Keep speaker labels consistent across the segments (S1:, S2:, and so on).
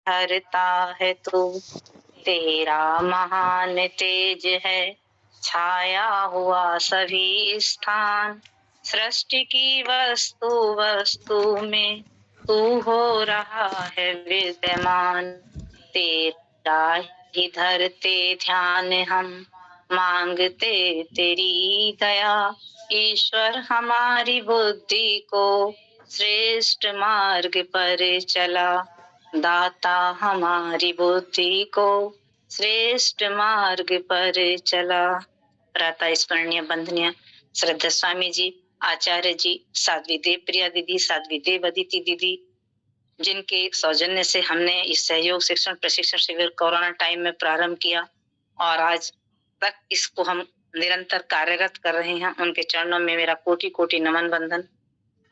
S1: हरता है तू, तेरा महान तेज है, छाया हुआ सभी स्थान। सृष्टि की वस्तु वस्तु में तू हो रहा है विद्यमान। तेरा ही धरते ध्यान हम, मांगते तेरी दया। ईश्वर हमारी बुद्धि को श्रेष्ठ मार्ग पर चला, दाता हमारी बुद्धि को श्रेष्ठ मार्ग पर चला। प्रातः स्मरणीय बंधनीय श्रद्धा स्वामी जी, आचार्य जी, साध्वी देव प्रिया दीदी, साध्वी देव अदिति दीदी, जिनके सौजन्य से हमने इस सहयोग शिक्षण प्रशिक्षण शिविर कोरोना टाइम में प्रारंभ किया और आज तक इसको हम निरंतर कार्यरत कर रहे हैं, उनके चरणों में मेरा कोटि कोटि नमन बंधन।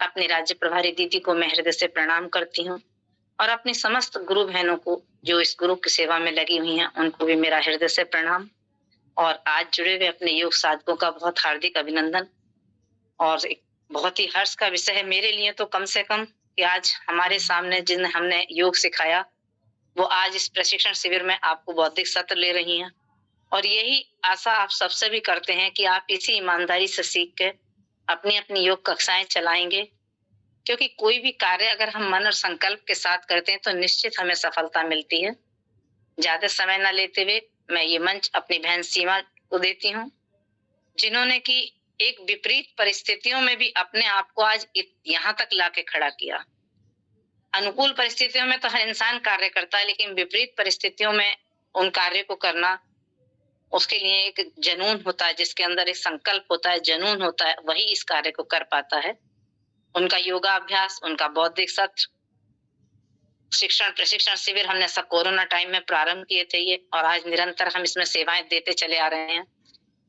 S1: अपनी राज्य प्रभारी दीदी को मैं हृदय से प्रणाम करती हूँ और अपनी समस्त गुरु बहनों को जो इस गुरु की सेवा में लगी हुई हैं, उनको भी मेरा हृदय से प्रणाम। और आज जुड़े हुए अपने योग साधकों का बहुत हार्दिक अभिनंदन। और एक बहुत ही हर्ष का विषय है मेरे लिए तो, कम से कम कि आज हमारे सामने जिन्हें हमने योग सिखाया वो आज इस प्रशिक्षण शिविर में आपको बौद्धिक सत्र ले रही हैं। और यही आशा आप सबसे भी करते हैं कि आप इसी ईमानदारी से सीख के अपनी अपनी योग कक्षाएं चलाएंगे, क्योंकि कोई भी कार्य अगर हम मन और संकल्प के साथ करते हैं तो निश्चित हमें सफलता मिलती है। ज्यादा समय न लेते हुए मैं ये मंच अपनी बहन सीमा को देती हूँ, जिन्होंने कि एक विपरीत परिस्थितियों में भी अपने आप को आज यहाँ तक लाके खड़ा किया। अनुकूल परिस्थितियों में तो हर इंसान कार्य करता है, लेकिन विपरीत परिस्थितियों में उन कार्य को करना, उसके लिए एक जुनून होता है, जिसके अंदर एक संकल्प होता है, जुनून होता है, वही इस कार्य को कर पाता है। उनका योगाभ्यास, उनका बौद्धिक सत्र, शिक्षण प्रशिक्षण शिविर हमने सब कोरोना टाइम में प्रारंभ किए थे ये, और आज निरंतर हम इसमें सेवाएं देते चले आ रहे हैं।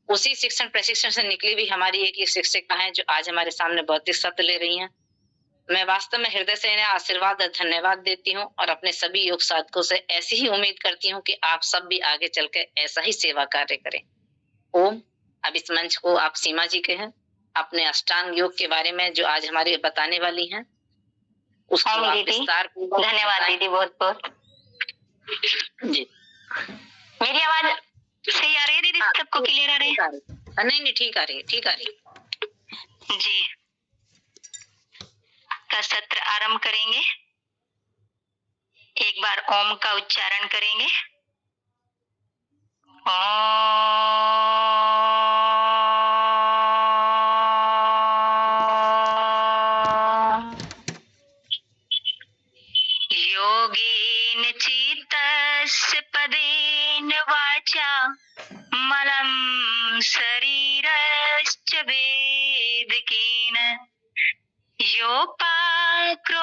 S1: उसी शिक्षण प्रशिक्षण से निकली भी हमारी एक ही शिक्षिका है जो आज हमारे सामने बौद्धिक सत्र ले रही हैं। मैं वास्तव में हृदय से इन्हें आशीर्वाद और धन्यवाद देती हूँ और अपने सभी योग साधकों से ऐसी ही उम्मीद करती हूँ कि आप सब भी आगे चलकर ऐसा ही सेवा कार्य करें। ओम। अब इस मंच को आप सीमा जी के हैं, अपने अष्टांग योग के बारे में जो आज हमारे बताने वाली हैं उसको आप विस्तार।
S2: धन्यवाद दीदी, बहुत बहुत
S1: जी।
S2: मेरी आवाज सही आ रही है दीदी? सबको क्लियर आ रही है?
S1: नहीं, ठीक आ रही है, ठीक आ रही है
S2: जी। का सत्र आरंभ करेंगे। एक बार ओम का उच्चारण करेंगे। योगेन चित्तस्य पदेन वाचा मलं शरीरश्च वेदकेन योपाक्रोतं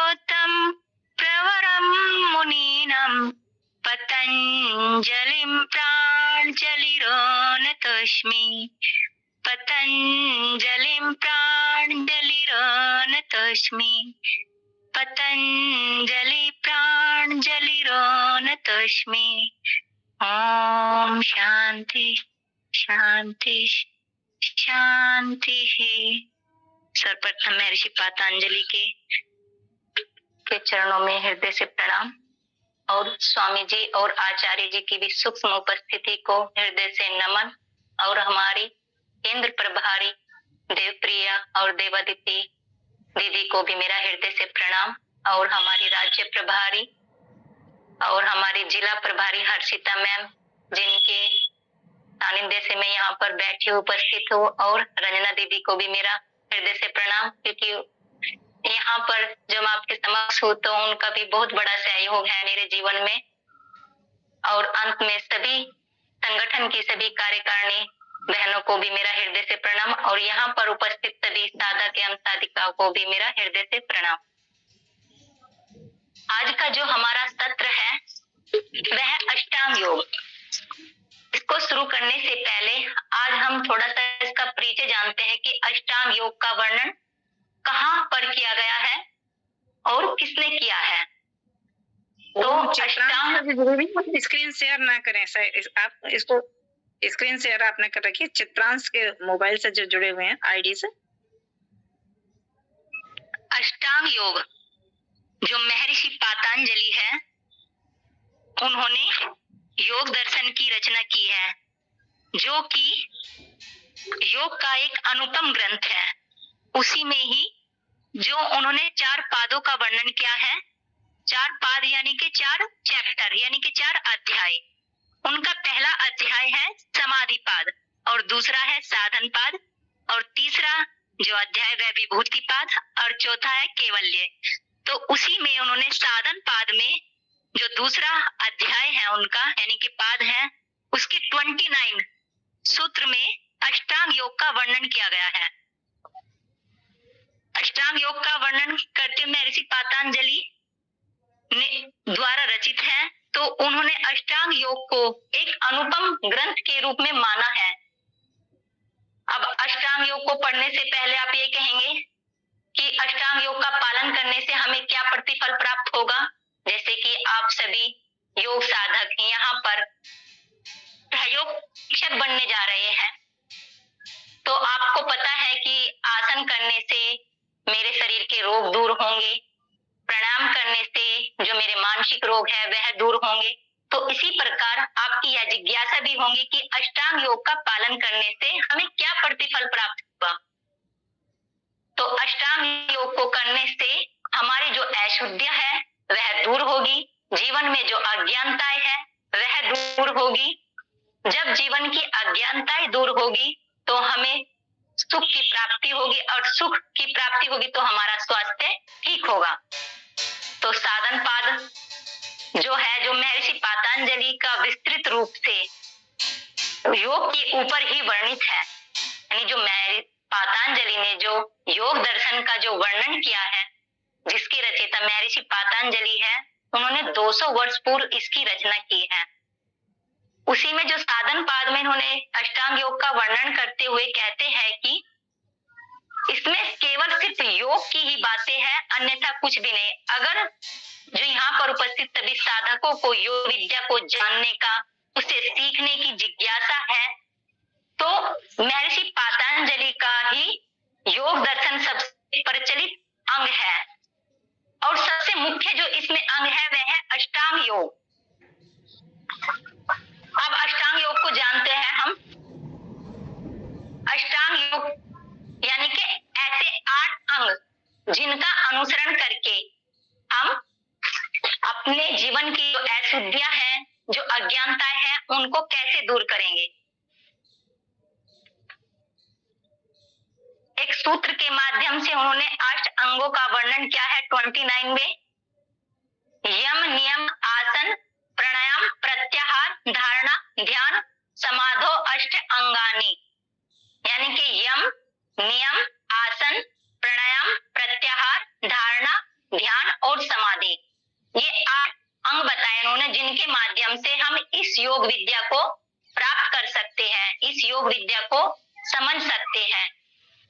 S2: प्रवरं मुनीनां पतञ्जलिं प्राञ्जलिरोनतोऽस्मि। पतञ्जलिं प्राञ्जलिरोनतोऽस्मि। पतञ्जलि प्राञ्जलिरोनतोऽस्मि। ओम शांति शांति शांति। सर्वप्रथम महर्षि पतंजलि के चरणों में हृदय से प्रणाम और स्वामी जी और आचार्य जी की भी सूक्ष्म उपस्थिति को हृदय से नमन, और हमारी केंद्र प्रभारी देवप्रिया और देवादिति दीदी को भी मेरा हृदय से प्रणाम, और हमारी राज्य प्रभारी और हमारी जिला प्रभारी हर्षिता मैम, जिनके सानिध्य से मैं यहाँ पर बैठी उपस्थित हूँ, और रंजना दीदी को भी मेरा हृदय से प्रणाम, क्योंकि यहाँ पर जब आपके समक्ष हो तो उनका भी बहुत बड़ा सहयोग है मेरे जीवन में। और अंत में सभी संगठन की सभी कार्यकारिणी बहनों को भी मेरा हृदय से प्रणाम, और यहाँ पर उपस्थित सभी साधक एवं साधिकाओं को भी मेरा हृदय से प्रणाम। आज का जो हमारा सत्र है वह अष्टांग योग। इसको शुरू करने से पहले आज हम थोड़ा सा इसका परिचय जानते हैं कि अष्टांग योग का वर्णन कहाँ पर किया गया है और किसने किया है। तो
S1: अष्टांग स्क्रीन शेयर ना करें, आप इसको स्क्रीन शेयर आपने कर रखी है चित्रांश के मोबाइल से जो जुड़े हुए हैं आईडी से।
S2: अष्टांग योग जो महर्षि पतंजलि है उन्होंने योग दर्शन की रचना की है, जो कि योग का एक अनुपम ग्रंथ है। उसी में ही जो उन्होंने 4 पादों का वर्णन किया है, 4 पाद यानी कि 4 चैप्टर यानी कि 4 अध्याय। उनका पहला अध्याय है समाधि पाद, और दूसरा है साधन पाद, और तीसरा जो अध्याय वह विभूति पाद, और चौथा है केवल्य। तो उसी में उन्होंने साधन पाद में जो दूसरा अध्याय है उनका यानी कि पाद है, उसके 29 सूत्र में अष्टांग योग का वर्णन किया गया है। अष्टांग योग का वर्णन करते हुए महर्षि पातंजलि द्वारा रचित है। तो उन्होंने अष्टांग योग को एक अनुपम ग्रंथ के रूप में माना है। अब अष्टांग योग को पढ़ने से पहले आप ये कहेंगे कि अष्टांग योग का पालन करने से हमें क्या प्रतिफल प्राप्त होगा। जैसे कि आप सभी योग साधक यहाँ पर सहयोग शिक्षक बनने जा रहे हैं, तो आपको पता है कि आसन करने से मेरे शरीर के रोग दूर होंगे, प्राणायाम करने से जो मेरे मानसिक रोग है वह दूर होंगे। तो इसी प्रकार आपकी यह जिज्ञासा भी होगी कि अष्टांग योग का पालन करने से हमें क्या प्रतिफल प्राप्त होगा। तो अष्टांग योग को करने से हमारी जो अशुद्धियां है वह दूर होगी, जीवन में जो अज्ञानताएं है वह दूर होगी। जब जीवन की अज्ञानताएं दूर होगी तो हमें सुख की प्राप्ति होगी, और सुख की प्राप्ति होगी तो हमारा स्वास्थ्य ठीक होगा। तो साधन पाद जो है, जो महर्षि पातंजलि का विस्तृत रूप से योग के ऊपर ही वर्णित है, यानी जो पातंजलि ने जो योग दर्शन का जो वर्णन किया है, जिसकी रचयिता महर्षि पातंजलि है, उन्होंने 200 वर्ष पूर्व इसकी रचना की है। उसी में जो साधन पाद में उन्होंने अष्टांग योग का वर्णन करते हुए कहते हैं कि इसमें केवल सिर्फ योग की ही बातें हैं, अन्यथा कुछ भी नहीं। अगर जो यहाँ पर उपस्थित सभी साधकों को योग विद्या को जानने का, उसे सीखने की जिज्ञासा है, तो महर्षि पातंजलि का ही योग दर्शन सबसे प्रचलित अंग है, और सबसे मुख्य जो इसमें अंग है वह है अष्टांग योग। अब अष्टांग योग को जानते हैं हम। अष्टांग योग यानी कि ऐसे 8 अंग जिनका अनुसरण करके हम अपने जीवन की जो अशुद्धियां हैं, जो अज्ञानताएं हैं, उनको कैसे दूर करेंगे। एक सूत्र के माध्यम से उन्होंने 8 अंगों का वर्णन किया है 29 में। यम, नियम, आसन, प्राणायाम, प्रत्याहार, धारणा, ध्यान, समाधो अष्ट अंगानी, यानी कि यम, नियम, आसन, प्राणायाम, प्रत्याहार, धारणा, ध्यान और समाधि, ये 8 अंग बताए उन्होंने, जिनके माध्यम से हम इस योग विद्या को प्राप्त कर सकते हैं, इस योग विद्या को समझ सकते हैं,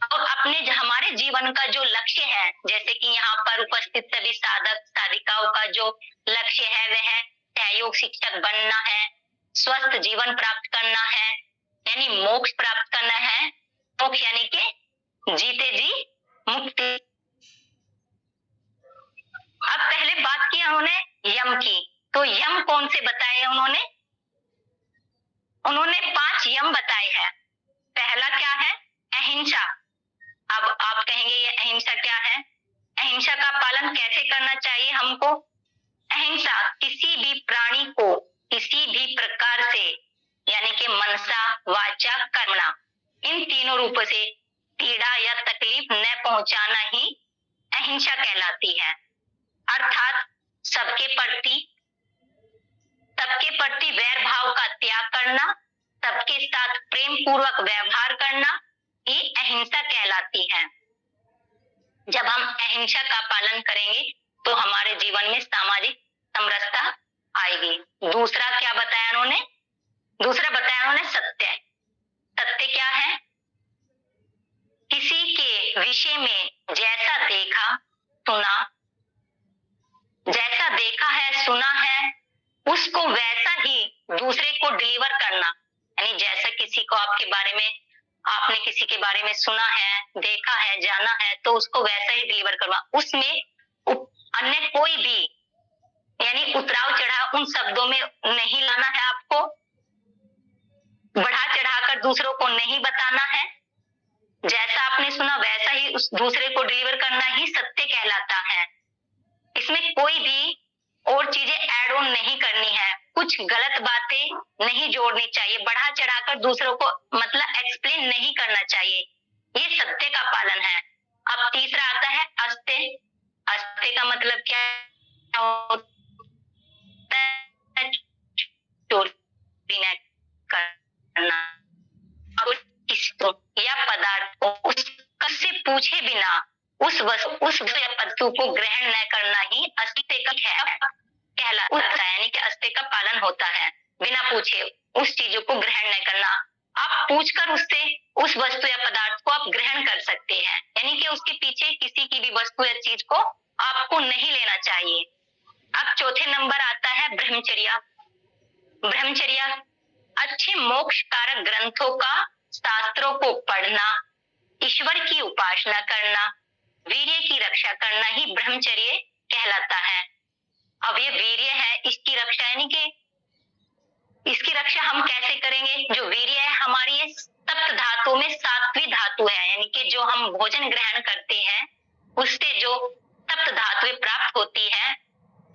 S2: और अपने हमारे जीवन का जो लक्ष्य है, जैसे कि यहाँ पर उपस्थित सभी साधक साधिकाओं का जो लक्ष्य है वह सहयोग शिक्षक बनना है, स्वस्थ जीवन प्राप्त करना है, यानी मोक्ष प्राप्त करना है। मोक्ष यानी कि जीते जी मुक्ति। अब पहले बात की उन्होंने यम की, तो यम कौन से बताए उन्होंने 5 यम बताए हैं। पहला क्या है? अहिंसा। अब आप कहेंगे ये अहिंसा क्या है? अहिंसा का पालन कैसे करना चाहिए हमको? अहिंसा किसी भी प्राणी को किसी भी प्रकार से, यानी कि मनसा, वाचा, कर्मणा, इन तीनों रूपों से पीड़ा या तकलीफ न पहुंचाना ही अहिंसा कहलाती है। अर्थात सबके प्रति वैर भाव का त्याग करना, सबके साथ प्रेम पूर्वक व्यवहार करना, ये अहिंसा कहलाती है। जब हम अहिंसा का पालन करेंगे तो हमारे जीवन में सामाजिक समरसता आएगी। दूसरा क्या बताया उन्होंने? दूसरा बताया उन्होंने सत्य। सत्य क्या है? किसी के विषय में जैसा देखा है, सुना है, उसको वैसा ही दूसरे को डिलीवर करना, यानी जैसा किसी को आपने किसी के बारे में सुना है, देखा है, जाना है, तो उसको वैसा ही डिलीवर करना। उसमें अन्य कोई भी यानी उतराव चढ़ाव उन शब्दों में नहीं लाना है आपको, बढ़ा चढ़ाकर दूसरों को नहीं बताना है। जैसा आपने सुना वैसा ही उस दूसरे को डिलीवर करना ही सत्य कहलाता है। इसमें कोई भी और चीजें ऐड ऑन नहीं करनी है, कुछ गलत बातें नहीं जोड़नी चाहिए, बढ़ा चढ़ाकर दूसरों को मतलब एक्सप्लेन नहीं करना चाहिए। ये सत्य का पालन है। अब तीसरा आता है अस्ते। अस्ते का मतलब क्या होता है? चोरी न करना, और किसी या पदार्थ को उससे पूछे बिना उस वस्तु या वस्तु को ग्रहण न करना ही अस्ते का कहलाता है। यानी कि अस्ते का पालन होता है। बिना पूछे उस चीजों को ग्रहण न करना। आप पूछकर उससे उस वस्तु या पदार्थ को आप ग्रहण कर सकते हैं, यानी कि उसके पीछे किसी की भी वस्तु या चीज को आपको नहीं लेना चाहिए। अब चौथे नंबर आता है ब्रह्मचर्या। ब्रह्मचर्या अच्छे मोक्ष कारक ग्रंथों का, शास्त्रों को पढ़ना, ईश्वर की उपासना करना, वीर्य की रक्षा करना ही ब्रह्मचर्य कहलाता है। अब ये वीर्य है, इसकी रक्षा यानी कि इसकी रक्षा हम कैसे करेंगे? जो वीर्य है हमारी ये सप्त धातु में सातवीं धातु है, यानी कि जो हम भोजन ग्रहण करते हैं उससे जो सप्त धातुएं प्राप्त होती है।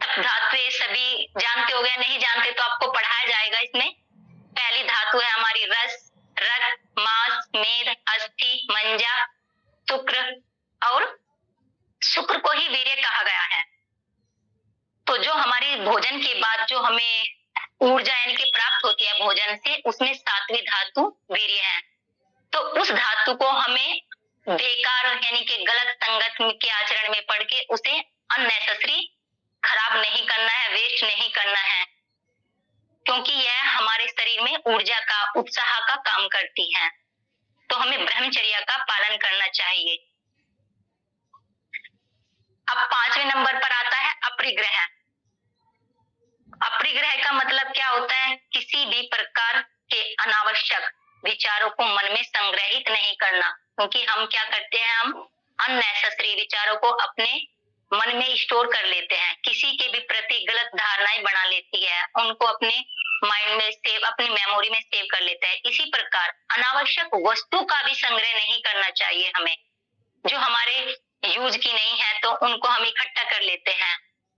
S2: सप्त धातुएं सभी जानते हो गए, नहीं जानते तो आपको पढ़ाया जाएगा इसमें। पहली धातु है हमारी रस, रक्त, मांस, मेद, अस्थि, मंजा, शुक्र, और शुक्र को ही वीर्य कहा गया है। तो जो हमारी भोजन के बाद जो हमें ऊर्जा यानी कि प्राप्त होती है भोजन से, उसमें सातवीं धातु वीर्य है। तो उस धातु को हमें बेकार यानी कि गलत संगत के आचरण में पड़ के उसे अननेसेसरी खराब नहीं करना है, वेस्ट नहीं करना है, क्योंकि यह हमारे शरीर में ऊर्जा का, उत्साह का काम करती है। तो हमें ब्रह्मचर्या का पालन करना चाहिए। अब पांचवें नंबर पर आता है अपरिग्रह। अपरिग्रह का मतलब क्या होता है? किसी भी प्रकार के अनावश्यक विचारों को मन में संग्रहित नहीं करना, क्योंकि हम क्या करते हैं, हम अननेसेसरी विचारों को अपने मन में स्टोर कर लेते हैं। किसी के भी प्रति गलत धारणाएं बना लेती है, उनको अपने माइंड में सेव, अपनी मेमोरी में सेव कर लेते हैं। इसी प्रकार अनावश्यक वस्तु का भी संग्रह नहीं करना चाहिए हमें। जो हमारे यूज की नहीं है तो उनको हम इकट्ठा कर लेते हैं।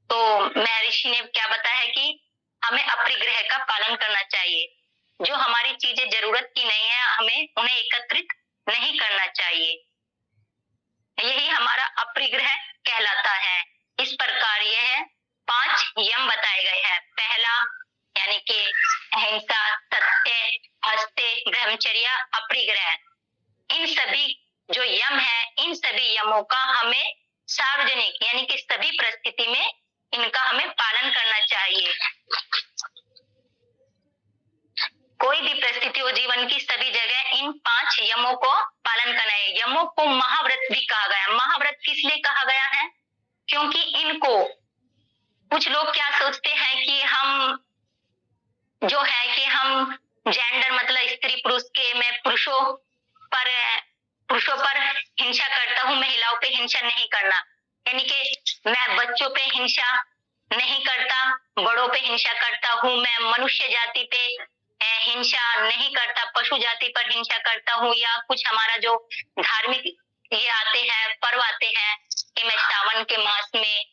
S2: तो महर्षि ने क्या बताया कि हमें अपरिग्रह का पालन करना चाहिए। जो हमारी चीजें जरूरत की नहीं है हमें उन्हें एकत्रित नहीं करना चाहिए। यही हमारा अपरिग्रह कहलाता है। इस प्रकार यह 5 यम बताए गए हैं। पहला यानी कि अहिंसा, सत्य, अस्ते, ब्रह्मचर्या, अपरिग्रह। इन सभी जो यम है, इन सभी यमों का हमें सार्वजनिक यानी कि सभी परिस्थिति में इनका हमें पालन करना चाहिए। कोई भी परिस्थिति हो जीवन की, सभी जगह इन 5 यमों को पालन करना है। यमों को महाव्रत भी कहा गया। महाव्रत किस लिए कहा गया है? क्योंकि इनको कुछ लोग क्या सोचते हैं कि हम जो है कि हम जेंडर मतलब स्त्री पुरुष के, मैं पुरुषों पर हिंसा करता हूँ, महिलाओं पे हिंसा नहीं करना। यानी कि मैं बच्चों पे हिंसा नहीं करता, बड़ों पे हिंसा करता हूँ, मैं मनुष्य जाति पे हिंसा नहीं करता, पशु जाति पर हिंसा करता हूँ। या कुछ हमारा जो धार्मिक ये आते हैं, पर्व आते हैं कि मैं सावन के मास में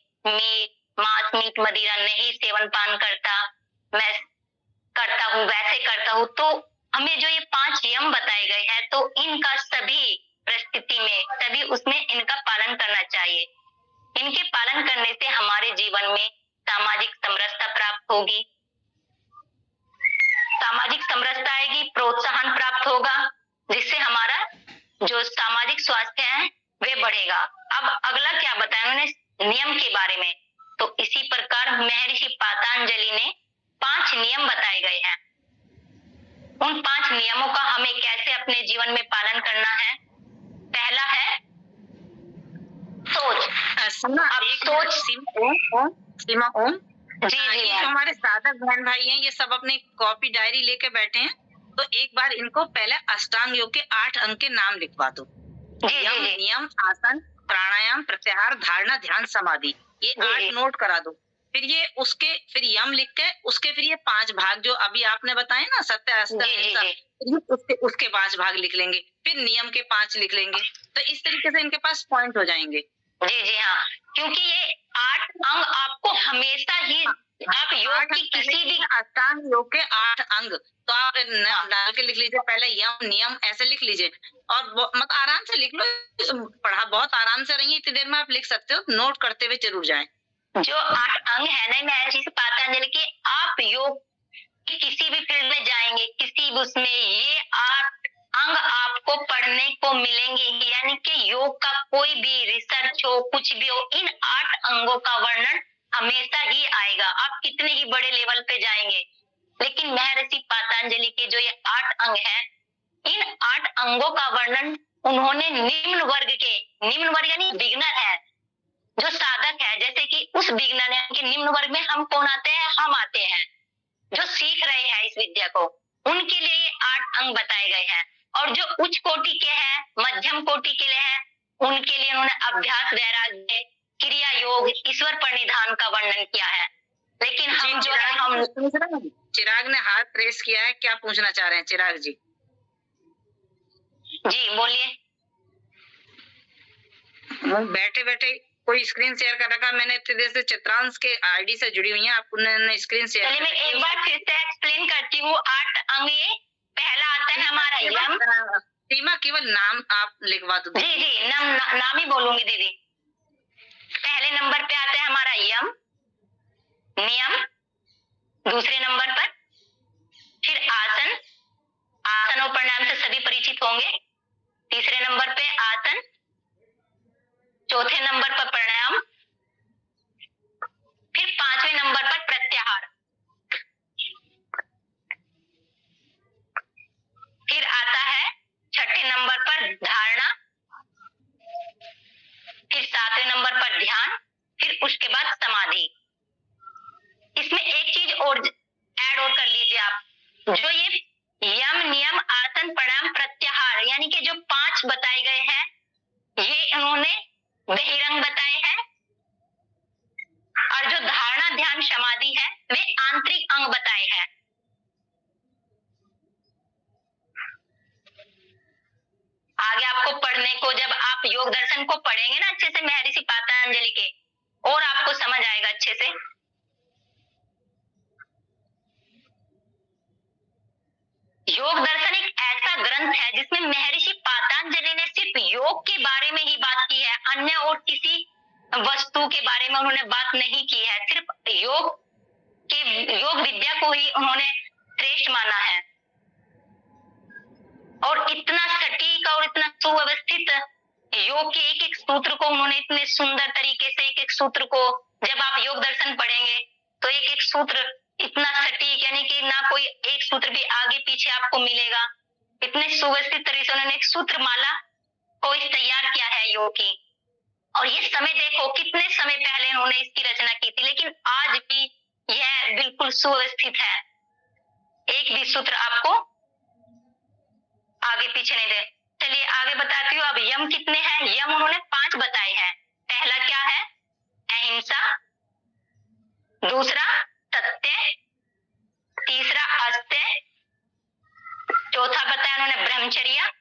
S2: मांस, मीट, मदिरा नहीं सेवन पान करता, मैं करता हूँ, वैसे करता हूँ। तो हमें जो ये 5 यम बताए गए हैं तो इनका सभी परिस्थिति में, सभी उसमें इनका पालन करना चाहिए। इनके पालन करने से हमारे जीवन में सामाजिक समरसता प्राप्त होगी। सामाजिक समरसता आएगी, प्रोत्साहन प्राप्त होगा, जिससे हमारा जो सामाजिक स्वास्थ्य है वे बढ़ेगा। अब अगला क्या बताया उन्होंने नियम के बारे में। तो इसी प्रकार महर्षि पातंजलि ने 5 नियम बताए गए हैं। उन 5 नियमों का हमें कैसे अपने जीवन में पालन करना है। पहला है सोच।
S1: सीमा ओम
S2: जी जी,
S1: जो हमारे साधक बहन भाई हैं ये सब अपने कॉपी डायरी लेके बैठे हैं, तो एक बार इनको पहले अष्टांग योग के 8 अंग के नाम लिखवा दो। यम, नियम, आसन, प्राणायाम, प्रत्याहार, धारणा, ध्यान, समाधि, ये 8 नोट करा दो। फिर ये उसके फिर यम लिख के उसके फिर ये 5 भाग जो अभी आपने बताए ना सत्य, असत्य,
S2: जी, जी,
S1: अहिंसा,
S2: जी।
S1: फिर ये उसके 5 भाग लिख लेंगे, फिर नियम के 5 लिख लेंगे। तो इस तरीके से इनके पास पॉइंट हो जाएँगे।
S2: जी, जी, हाँ। क्योंकि ये 8 अंग आपको हमेशा ही आप योग
S1: 8
S2: की
S1: अंग पहले
S2: किसी भी
S1: अष्टांग योग के 8 अंग, तो आप
S2: हाँ।
S1: डाल के लिख लीजिए, पहले यम, नियम ऐसे लिख लीजिए और मतलब आराम से लिख लो। पढ़ा बहुत आराम से रही है, इतनी देर में आप लिख सकते हो, नोट करते हुए ज़रूर जाएँ।
S2: जो 8 अंग है ना महर्षि पातंजलि के, आप योग की किसी भी फील्ड में जाएँगे, किसी भी उसमें ये 8 अंग आपको पढ़ने को मिलेंगे ही। यानी कि योग का कोई भी रिसर्च हो, कुछ भी हो, इन 8 अंगों का वर्णन हमेशा ही आएगा। आप कितने ही बड़े लेवल पे जाएँगे, लेकिन महर्षि पातंजलि के जो ये 8 अंग हैं, इन 8 अंगों का वर्णन उन्होंने निम्न वर्ग यानी बिगिनर है, जो साधक है, जैसे कि उस बिगिनर के निम्न वर्ग में हम कौन आते हैं? हम आते हैं, जो सीख रहे हैं इस विद्या को, उनके लिए ये 8 अंग बताए गए हैं। और जो उच्च कोटि के हैं, मध्यम कोटि के लिए हैं, उनके लिए उन्होंने अभ्यास, वैराग्य, क्रिया योग, ईश्वर परिनिधान का वर्णन किया है। लेकिन हम जो है हम
S1: चिराग ने हाथ रेस किया है, क्या पूछना चाह रहे हैं चिराग जी?
S2: जी बोलिए।
S1: बैठे बैठे कोई स्क्रीन शेयर कर रखा, मैंने इतनी देर से चित्रांश के आईडी से जुड़ी हुई हैं, आपने स्क्रीन शेयर
S2: चलिए मैं एक बार फिर से एक्सप्लेन करती हूँ। 8 अंग, ये पहला आता है हमारा यम।
S1: सीमा केवल नाम आप लिखवा दो।
S2: जी जी, नाम ही बोलूंगी दीदी। पहले नंबर पे आता है हमारा यम, नियम, दूसरे नंबर पर फिर आसन, आसन और प्राणायाम से सभी परिचित होंगे। तीसरे नंबर पे आसन, चौथे नंबर पर प्राणायाम, फिर 5वें नंबर पर प्रत्याहार, फिर आता है 6ठे नंबर पर धारणा, फिर 7वें नंबर पर ध्यान, फिर उसके बाद समाधि। इसमें एक चीज और ऐड और कर लीजिए आप, जो ये यम, नियम, आसन, प्राणायाम, प्रत्याहार यानी कि जो 5 बताए गए हैं, ये उन्होंने बहिरंग बताए हैं, और जो धारणा, ध्यान, समाधि है, वे आंतरिक अंग बताए हैं। आगे आपको पढ़ने को, जब आप योग दर्शन को पढ़ेंगे ना अच्छे से महर्षि पातंजलि के, और आपको समझ आएगा अच्छे से। योग दर्शन एक ऐसा ग्रंथ है जिसमें महर्षि पातंजलि ने सिर्फ योग के बारे में ही बात की है, अन्य और किसी वस्तु के बारे में उन्होंने बात नहीं की है। सिर्फ योग विद्या को ही उन्होंने श्रेष्ठ माना है। और इतना सटीक और इतना सुव्यवस्थित योग के एक एक सूत्र को उन्होंने इतने सुंदर तरीके से, एक एक सूत्र को जब आप योग दर्शन पढ़ेंगे तो एक एक सूत्र इतना सटीक, यानी कि ना कोई एक सूत्र भी आगे पीछे आपको मिलेगा। इतने सुव्यवस्थित तरीके से उन्होंने एक सूत्र माला को तैयार किया है योग की। और ये समय देखो, कितने समय पहले उन्होंने इसकी रचना की थी, लेकिन आज भी यह बिल्कुल सुव्यवस्थित है। एक भी सूत्र आपको आगे पीछे नहीं दे। चलिए आगे बताती हूँ। अब यम कितने हैं? यम उन्होंने 5 बताए हैं। पहला क्या है? अहिंसा, दूसरा सत्य, तीसरा अस्त्य, चौथा बताया उन्होंने ब्रह्मचर्य,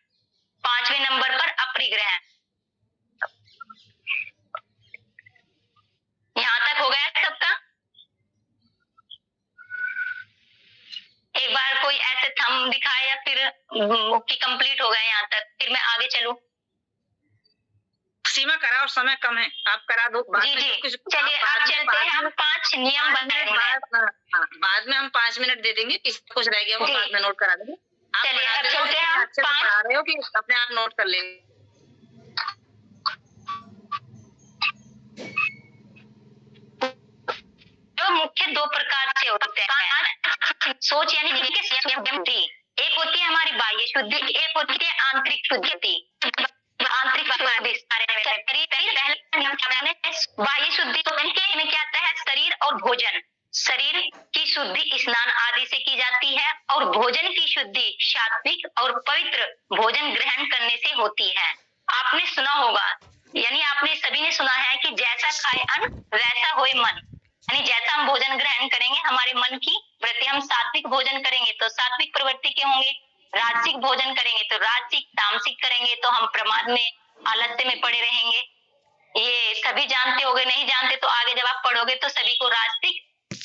S2: 5वें नंबर पर अपरिग्रह। यहां तक हो गया सबका? एक बार कोई ऐसे थंब दिखाए या फिर कि कंप्लीट हो गया यहाँ तक, फिर मैं आगे चलूं।
S1: सीमा करा और समय कम है, आप करा दो।
S2: जी जी, चलिए आप चलते हैं। हम 5 नियम बताएंगे।
S1: बाद में हम 5 मिनट दे देंगे, किसी कुछ रह गया वो बाद में नोट करा देंगे।
S2: चलिए अब चलते हैं। हम
S1: अच्छे से पढ़ा रहे हो कि अपने आप नोट कर लेंगे।
S2: जो मुख्य 2 प्रकार से होते हैं सोच, यानी एक होती है हमारी बाह्य शुद्धि, एक होती है आंतरिक शुद्धि। आंतरिक बाह्य शुद्धि तो में क्या आता है? शरीर और भोजन। शरीर की शुद्धि स्नान आदि से की जाती है, और भोजन की शुद्धि सात्विक और पवित्र भोजन ग्रहण करने से होती है। आपने सुना होगा, यानी आपने सभी ने सुना है कि जैसा खाए अन्न वैसा होए मन। यानी जैसा हम भोजन ग्रहण करेंगे हमारे मन की वृत्ति, हम सात्विक भोजन करेंगे तो सात्विक प्रवृत्ति के होंगे, राजसिक भोजन करेंगे तो राजसिक, तामसिक करेंगे तो हम प्रमाद में, आलस्य में पड़े रहेंगे। ये सभी जानते होगे, नहीं जानते तो आगे जब आप पढ़ोगे तो सभी को राजसिक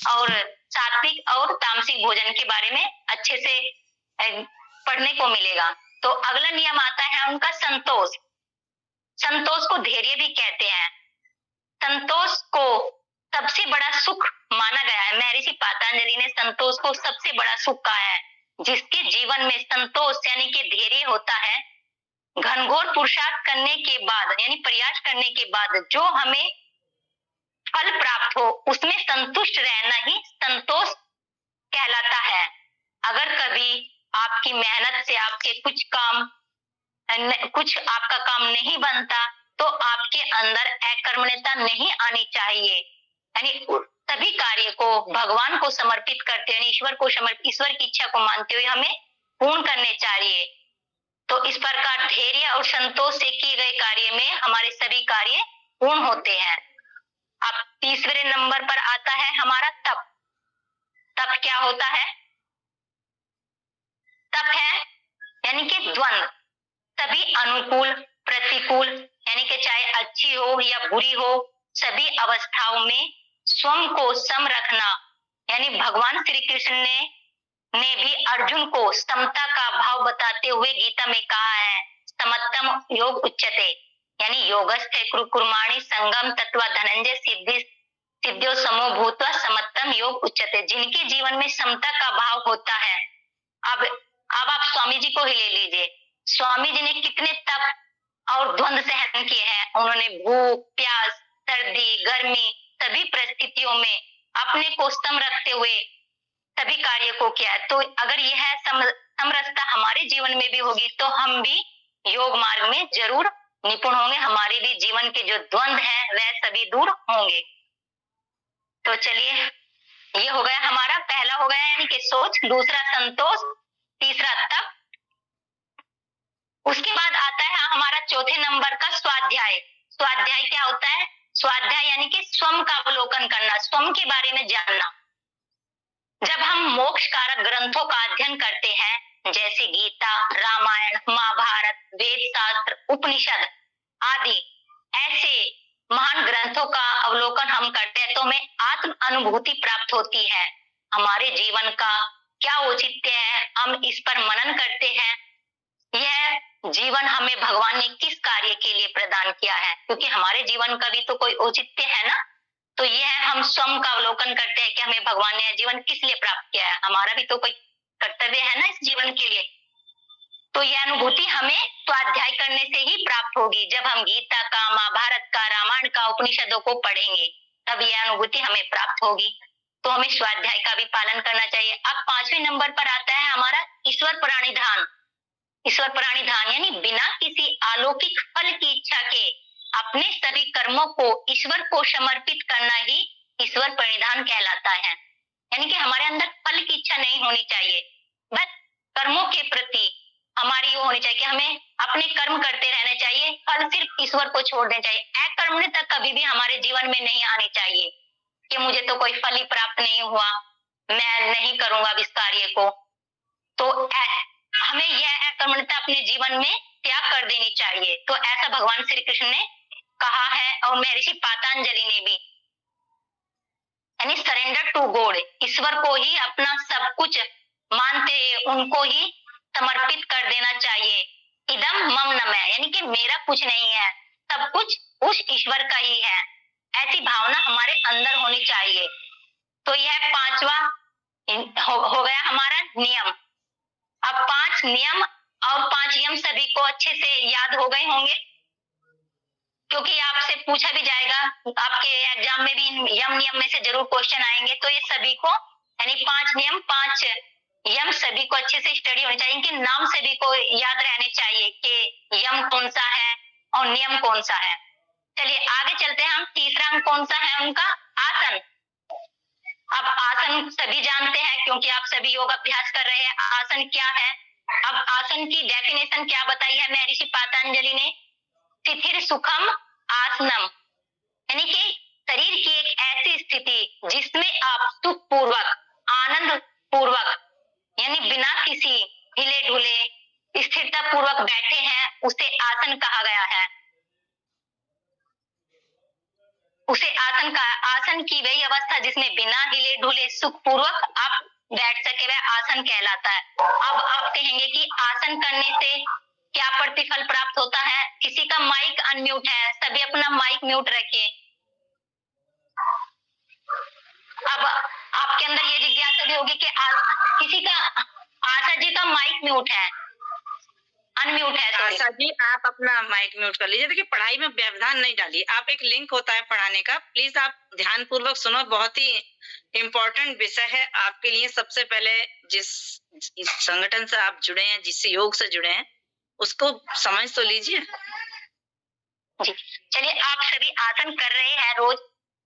S2: और सात्विक और तामसिक भोजन के बारे में अच्छे से पढ़ने को मिलेगा। तो अगला नियम आता है उनका संतोष। संतोष को धैर्य भी कहते हैं। संतोष को सबसे बड़ा सुख माना गया है। महर्षि पातंजलि ने संतोष को सबसे बड़ा सुख कहा है। जिसके जीवन में संतोष यानी कि धैर्य होता है, घनघोर पुरुषार्थ करने के बाद यानी प्रयास करने के बाद जो हमें फल प्राप्त हो उसमें संतुष्ट रहना ही संतोष कहलाता है। अगर कभी आपकी मेहनत से आपके कुछ आपका काम नहीं बनता तो आपके अंदर अकर्मण्यता नहीं आनी चाहिए। यानी सभी कार्य को भगवान को समर्पित करते हैं, ईश्वर की इच्छा को मानते हुए हमें पूर्ण करने चाहिए। तो इस प्रकार धैर्य और संतोष से किए गए कार्य में हमारे सभी कार्य पूर्ण होते हैं। अब तीसरे नंबर पर आता है हमारा तप। तप क्या होता है? तप है यानी कि द्वंद, सभी अनुकूल प्रतिकूल यानी कि चाहे अच्छी हो या बुरी हो, सभी अवस्थाओं में स्वयं को सम रखना। यानी भगवान श्री कृष्ण ने भी अर्जुन को समता का भाव बताते हुए गीता में कहा है, समत्तम योग उच्यते, यानी योगस्थे कुर्माणि संगम तत्वा धनंजय सिद्धियो समो भूत्वा समत्तम योग उच्यते। जिनके जीवन में समता का भाव होता है। अब आप स्वामी जी को ही ले लीजिए। स्वामी जी ने कितने तप और द्वंद सहन किए हैं। उन्होंने भूख, प्यास, सर्दी, गर्मी सभी परिस्थितियों में अपने को सम रखते हुए सभी कार्य को किया। तो अगर यह समरसता हमारे जीवन में भी होगी तो हम भी योग मार्ग में जरूर निपुण होंगे। हमारे भी जीवन के जो द्वंद है वह सभी दूर होंगे। तो चलिए, ये हो गया हमारा पहला हो गया यानी कि सोच, दूसरा संतोष, तीसरा तप। उसके बाद आता है हमारा चौथे नंबर का स्वाध्याय। स्वाध्याय क्या होता है? स्वाध्याय यानी कि स्वयं का अवलोकन करना, स्वयं के बारे में जानना। जब हम मोक्ष कारक ग्रंथों का अध्ययन करते हैं जैसे गीता, रामायण, महाभारत, वेद शास्त्र, उपनिषद आदि ऐसे महान ग्रंथों का अवलोकन हम करते हैं तो हमें आत्म अनुभूति प्राप्त होती है। हमारे जीवन का क्या औचित्य है, हम इस पर मनन करते हैं। यह जीवन हमें भगवान ने किस कार्य के लिए प्रदान किया है, क्योंकि हमारे जीवन का भी तो कोई औचित्य है ना। तो यह हम स्वयं का अवलोकन करते हैं कि हमें भगवान ने जीवन किस लिए प्राप्त किया है, हमारा भी तो कोई कर्तव्य है ना इस जीवन के लिए। तो यह अनुभूति हमें स्वाध्याय करने से ही प्राप्त होगी। जब हम गीता का, महाभारत का, रामायण का, उपनिषदों को पढ़ेंगे तब यह अनुभूति हमें प्राप्त होगी। तो हमें स्वाध्याय का भी पालन करना चाहिए। अब 5वें नंबर पर आता है हमारा ईश्वर प्रणिधान। ईश्वर प्रणिधान यानी बिना किसी अलौकिक फल की इच्छा के अपने सभी कर्मों को ईश्वर को समर्पित करना ही ईश्वर प्रणिधान कहलाता है। यानी कि हमारे अंदर फल की इच्छा नहीं होनी चाहिए, बस कर्मों के प्रति हमारी ये होनी चाहिए कि हमें अपने कर्म करते रहने चाहिए, फल सिर्फ ईश्वर को छोड़ देना चाहिए। अकर्मण्यता कभी भी हमारे जीवन में नहीं आनी चाहिए कि मुझे तो कोई फल ही प्राप्त नहीं हुआ, मैं नहीं करूंगा इस कार्य को। तो हमें यह अकर्मण्यता अपने जीवन में त्याग कर देनी चाहिए। तो ऐसा भगवान श्री कृष्ण ने कहा है और महर्षि पातंजलि ने भी, यानी सरेंडर टू गॉड, ईश्वर को ही अपना सब कुछ मानते उनको ही समर्पित कर देना चाहिए। इदम मम नमः, यानी कि मेरा कुछ नहीं है, सब कुछ उस ईश्वर का ही है। ऐसी भावना हमारे अंदर होनी चाहिए। तो यह 5वां हो गया हमारा नियम। अब 5 नियम और 5 यम सभी को अच्छे से याद हो गए होंगे, क्योंकि आपसे पूछा भी जाएगा, आपके एग्जाम में भी यम नियम में से जरूर क्वेश्चन आएंगे। तो ये सभी को यानी 5 नियम 5 यम सभी को अच्छे से स्टडी होनी चाहिए, इनके नाम सभी को याद रहने चाहिए कि यम कौन सा है और नियम कौन सा है। चलिए आगे चलते हैं हम। तीसरा अंक कौन सा है उनका? आसन। अब आसन सभी जानते हैं क्योंकि आप सभी योग अभ्यास कर रहे हैं। आसन क्या है? अब आसन की डेफिनेशन क्या बताई है महर्षि पातंजलि ने? स्थिर सुखम आसनम, यानी कि शरीर की एक ऐसी स्थिति जिसमें आप सुख पूर्वक, आनंद पूर्वक, यानी बिना किसी हिले ढुले स्थिरता पूर्वक बैठे हैं, उसे आसन कहा गया है। उसे आसन की वही अवस्था जिसमें बिना हिले ढुले सुख पूर्वक आप बैठ सके, वह आसन कहलाता है। अब आप कहेंगे कि आसन करने से क्या प्रतिफल प्राप्त होता है? किसी का माइक अनम्यूट है, सभी अपना माइक म्यूट रखिए। अब आपके अंदर ये जिज्ञासा भी होगी कि किसी का, आशा जी का माइक म्यूट है, अनम्यूट है।
S1: आशा जी आप अपना माइक म्यूट कर लीजिए। देखिए पढ़ाई में व्यवधान नहीं डालिए, आप एक लिंक होता है पढ़ाने का, प्लीज आप ध्यान पूर्वक सुनो, बहुत ही इम्पोर्टेंट विषय है आपके लिए। सबसे पहले जिस इस संगठन से आप जुड़े हैं, जिस योग से जुड़े हैं, उसको समझ तो लीजिए।
S2: चलिए, आप सभी आसन कर रहे हैं रोज,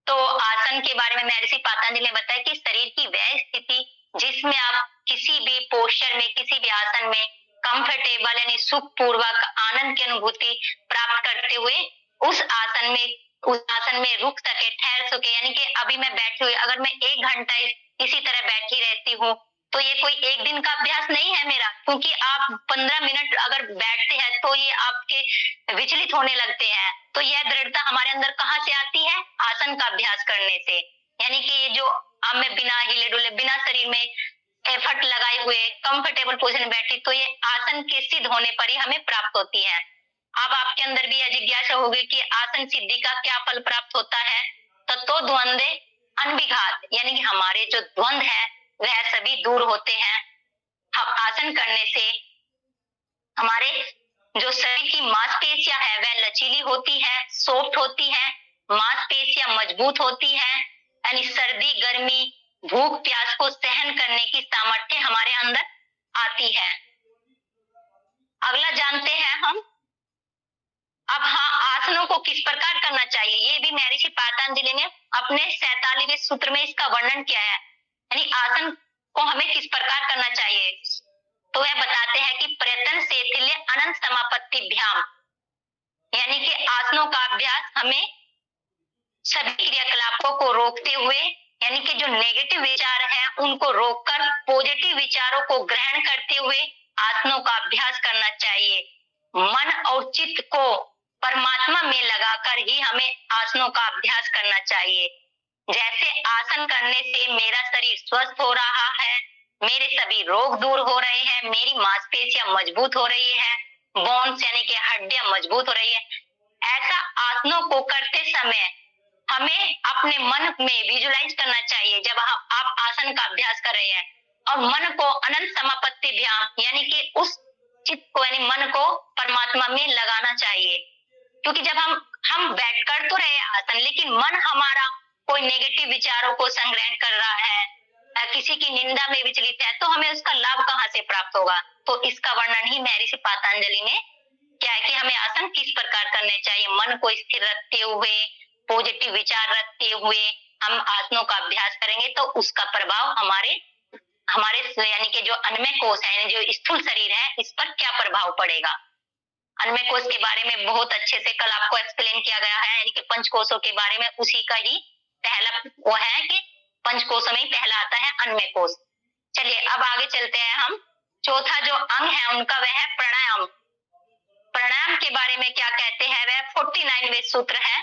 S2: तो आसन के बारे में महर्षि पतंजलि ने बताया कि शरीर की वह स्थिति जिसमें आप किसी भी पोस्चर में, किसी भी आसन में कंफर्टेबल यानी सुख पूर्वक आनंद की अनुभूति प्राप्त करते हुए उस आसन में रुक सके, ठहर सके। यानी कि अभी मैं बैठी हुई, अगर मैं 1 घंटा इसी तरह बैठी रहती हूँ तो ये कोई एक दिन का अभ्यास नहीं है मेरा, क्योंकि आप 15 मिनट अगर बैठते हैं तो ये आपके विचलित होने लगते हैं। तो यह दृढ़ता हमारे अंदर कहाँ से आती है? आसन का अभ्यास करने से। यानी कि ये जो अब मैं बिना हिले डुले, बिना शरीर में एफर्ट लगाए हुए कंफर्टेबल पोजीशन में बैठी, तो ये आसन के सिद्ध होने पर ही हमें प्राप्त होती है। अब आपके अंदर भी यह जिज्ञासा होगी कि आसन सिद्धि का क्या फल प्राप्त होता है? तो द्वंद्व अनविघात, यानी कि हमारे जो द्वंद्व है वह सभी दूर होते हैं। हम आसन करने से हमारे जो शरीर की मांसपेशियां है वह लचीली होती है, सॉफ्ट होती है, मांसपेशियां मजबूत होती है, यानी सर्दी गर्मी भूख प्यास को सहन करने की सामर्थ्य हमारे अंदर आती है। अगला जानते हैं हम। अब हाँ, आसनों को किस प्रकार करना चाहिए, ये भी महर्षि पतंजलि ने अपने 47वें सूत्र में इसका वर्णन किया है। यानी आसन को हमें किस प्रकार करना चाहिए, तो वह बताते हैं कि प्रयत्न शैथिल्य अनंत समापत्तिभ्याम, यानी कि आसनों का अभ्यास हमें सभी क्रियाकलापों को रोकते हुए, यानी कि जो नेगेटिव विचार है उनको रोककर पॉजिटिव विचारों को ग्रहण करते हुए आसनों का अभ्यास करना चाहिए। मन और चित्त को परमात्मा में लगाकर ही हमें आसनों का अभ्यास करना चाहिए। जैसे आसन करने से मेरा शरीर स्वस्थ हो रहा है, मेरे सभी रोग दूर हो रहे हैं, मेरी मांसपेशियां मजबूत हो रही है, बोन्स यानी कि हड्डियां मजबूत हो रही है। ऐसा आसनों को करते समय हमें अपने मन में विजुलाइज करना चाहिए जब आप आसन का अभ्यास कर रहे हैं, और मन को अनंत समापत्ति ध्यान, यानी कि उस चित्त को यानी मन को परमात्मा में लगाना चाहिए। क्योंकि जब हम बैठ कर तो रहे आसन, लेकिन मन हमारा कोई नेगेटिव विचारों को संग्रहण कर रहा है, किसी की निंदा में विचलित है, तो हमें उसका लाभ कहाँ से प्राप्त होगा? तो इसका वर्णन ही महर्षि पतंजलि ने क्या है कि हमें आसन किस प्रकार करने चाहिए। मन को स्थिर रखते हुए, पॉजिटिव विचार रखते हुए हम आसनों का अभ्यास करेंगे तो उसका प्रभाव हमारे यानी कि जो अन्नमय कोश है, जो स्थूल शरीर है, इस पर क्या प्रभाव पड़ेगा। अन्नमय कोश के बारे में बहुत अच्छे से कल आपको एक्सप्लेन किया गया है, यानी कि पंचकोशों के बारे में उसी का ही पहला वो है कि पंचकोशों में ही पहला आता है अन्नमय कोश। चलिए अब आगे चलते हैं हम। चौथा जो अंग है उनका वह है प्राणायाम। प्राणायाम के बारे में क्या कहते हैं, वह 49वें सूत्र है,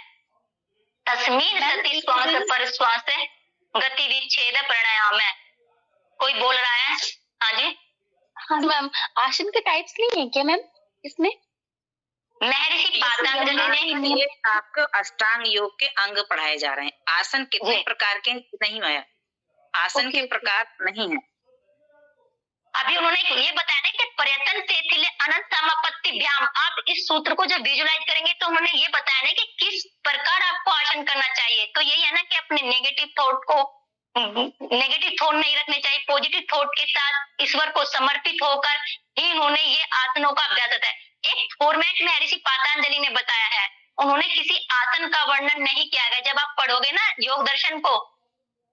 S2: तस्मीन सती श्वास पर श्वास गति विच्छेद प्राणायाम है। कोई बोल रहा है? हाँ जी।
S3: हाँ मैम, आसन के टाइप्स नहीं है क्या मैम इसमें?
S2: महर्षि पतंजलि ने
S1: ये आपको अष्टांग योग के अंग पढ़ाए जा रहे हैं। आसन कितने प्रकार के नहीं है, आसन के प्रकार नहीं है।
S2: अभी उन्होंने ये बताया ना कि प्रयत्न शैथिल्य अनंत समापत्तिभ्याम, आप इस सूत्र को जब विजुलाइज करेंगे तो उन्होंने ये बताया ना कि किस प्रकार आपको आसन करना चाहिए। तो यही है ना कि अपने नेगेटिव थॉट नहीं रखने चाहिए, पॉजिटिव थॉट के साथ ईश्वर को समर्पित होकर ही उन्होंने ये आसनों का अभ्यास होता है। एक फॉर्मेट में महर्षि पतंजलि ने बताया है, उन्होंने किसी आसन का वर्णन नहीं किया है। जब आप पढ़ोगे ना योग दर्शन को,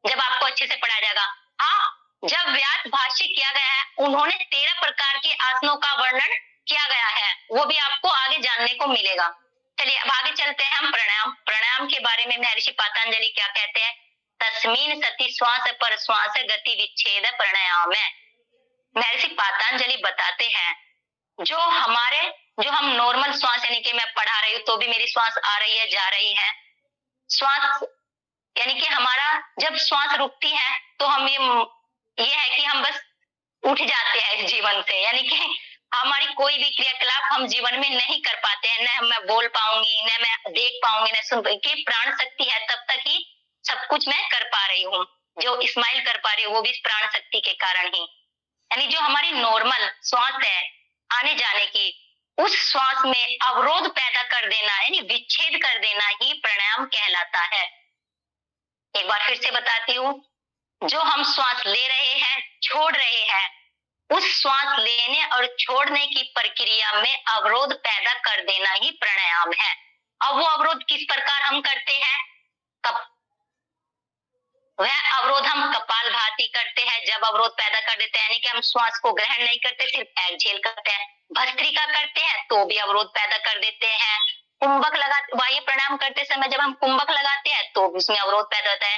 S2: जब आपको अच्छे से पढ़ाया जाएगा, हाँ, जब व्यास भाष्य किया गया है उन्होंने 13 प्रकार के आसनों का वर्णन किया गया है, वो भी आपको आगे जानने को मिलेगा। चलिए अब आगे चलते हैं हम प्राणायाम। प्राणायाम के बारे में महर्षि पातंजलि क्या कहते हैं? तस्मीन सती श्वास पर श्वास गति विच्छेद प्राणायाम है। महर्षि पातंजलि बताते हैं जो हम नॉर्मल श्वास यानी कि मैं पढ़ा रही हूँ तो भी मेरी श्वास आ रही है जा रही है, श्वास यानी कि हमारा जब श्वास रुकती है तो हम ये है कि हम बस उठ जाते हैं इस जीवन से, यानी कि हमारी कोई भी क्रियाकलाप हम जीवन में नहीं कर पाते हैं, न मैं बोल पाऊंगी, न मैं देख पाऊंगी, न सुन पाऊंगी। प्राण शक्ति है तब तक ही सब कुछ मैं कर पा रही हूँ, जो स्माइल कर पा रही हूँ वो भी प्राण शक्ति के कारण ही। यानी जो हमारी नॉर्मल श्वास है आने जाने की, उस श्वास में अवरोध पैदा कर देना यानी विच्छेद कर देना ही प्राणायाम कहलाता है। एक बार फिर से बताती हूँ, जो हम श्वास ले रहे हैं छोड़ रहे हैं, उस श्वास लेने और छोड़ने की प्रक्रिया में अवरोध पैदा कर देना ही प्राणायाम है। अब वो अवरोध किस प्रकार हम करते हैं? वह अवरोध हम कपालभाति करते हैं, जब अवरोध पैदा कर देते हैं यानी कि हम श्वास को ग्रहण नहीं करते, सिर्फ एक्सहेल करते हैं। भस्त्रिका करते हैं तो भी अवरोध पैदा कर देते हैं। कुंभक लगाते, वायु प्राणायाम करते समय जब हम कुंभक लगाते हैं तो भी उसमें अवरोध पैदा होता है।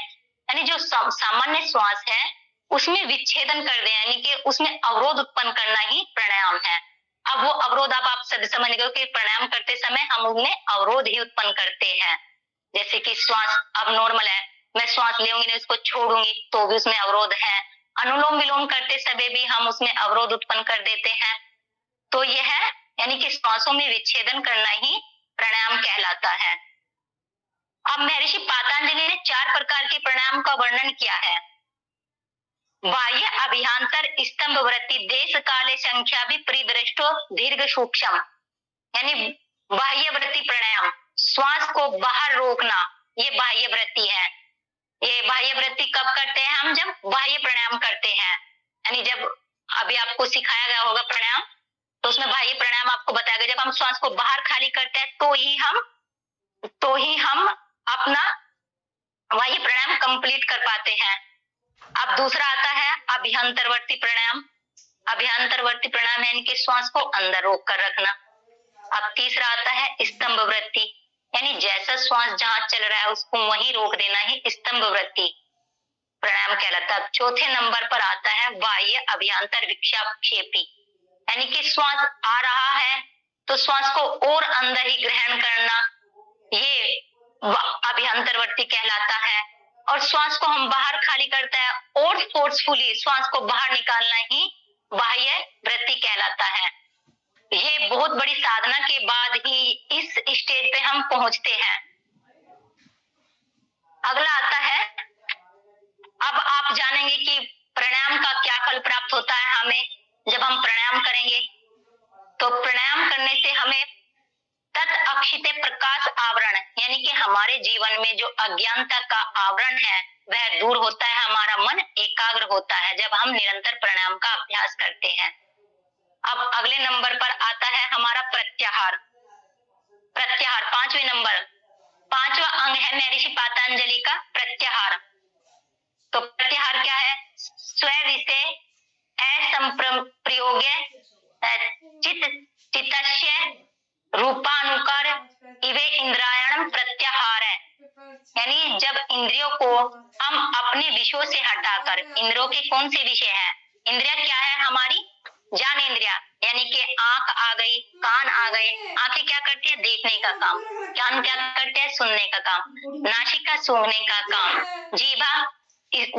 S2: यानी जो सामान्य श्वास है उसमें विच्छेदन कर दे यानी कि उसमें अवरोध उत्पन्न करना ही प्राणायाम है। अब वो अवरोध आप सभी समझ गए कि प्राणायाम करते समय हम उनमें अवरोध ही उत्पन्न करते हैं। जैसे कि श्वास अब नॉर्मल है, मैं श्वास लेंगी नहीं उसको छोड़ूंगी तो भी उसमें अवरोध है। अनुलोम विलोम करते समय भी हम उसमें अवरोध उत्पन्न कर देते हैं। तो यह है यानी कि श्वासों में विच्छेदन करना ही प्राणायाम कहलाता है। अब महर्षि पातंजलि ने 4 प्रकार के प्राणायाम का वर्णन किया है। बाह्य अभियांतर स्तंभ वृत्ति देश काले संख्या भी परिदृष्टो दीर्घ सूक्ष्म, यानी बाह्य वृत्ति प्राणायाम, श्वास को बाहर रोकना, ये बाह्य वृत्ति है। ये बाह्य वृत्ति कब करते हैं हम? जब बाह्य प्राणायाम करते हैं, यानी जब अभी आपको सिखाया गया होगा प्राणायाम तो उसमें बाह्य प्राणायाम आपको बताया गया, जब हम श्वास को बाहर खाली करते हैं तो ही हम अपना बाह्य प्राणायाम कंप्लीट कर पाते हैं। अब दूसरा आता है अभ्यंतरवर्ती प्राणायाम। अभ्यंतरवर्ती प्राणायाम यानी कि श्वास को अंदर रोक कर रखना। अब तीसरा आता है स्तंभ वृत्ति, यानी जैसा श्वास जहां चल रहा है उसको वहीं रोक देना ही स्तंभ वृत्ति प्राणायाम कहलाता है। चौथे नंबर पर आता है बाह्य अभ्यंतर विक्षेपी, यानी कि श्वास आ रहा है तो श्वास को और अंदर ही ग्रहण करना, ये अभ्यंतरवर्ती कहलाता है। और श्वास को हम बाहर खाली करते हैं और फोर्सफुली श्वास को बाहर निकालना ही बाह्य वृत्ति कहलाता है। ये बहुत बड़ी साधना के बाद ही इस स्टेज पे हम पहुंचते हैं। अगला आता है, अब आप जानेंगे कि प्राणायाम का क्या फल प्राप्त होता है हमें जब हम प्राणायाम करेंगे। तो प्राणायाम करने से हमें तत् अक्षिते प्रकाश आवरण, यानी कि हमारे जीवन में जो अज्ञानता का आवरण है वह दूर होता है, हमारा मन एकाग्र होता है जब हम निरंतर प्राणायाम का अभ्यास करते हैं। अब अगले नंबर पर आता है हमारा प्रत्याहार। प्रत्याहार 5वें नंबर, 5वां अंग है महर्षि पातंजलि का प्रत्याहार। तो प्रत्याहार क्या है? स्व-विषय असंप्रयोग्य चित्तस्य रूपानुकार इवे इंद्रियाणम प्रत्याहार है, यानी जब इंद्रियों को हम अपने विषयों से हटाकर, इंद्रियों के कौन से विषय हैं? इंद्रिया क्या है? हमारी ज्ञान इंद्रिया, यानी कि आंख आ गई, कान आ गए। आंखें क्या करती है? देखने का काम। कान क्या करते हैं? सुनने का काम। नासिका सूंघने का काम।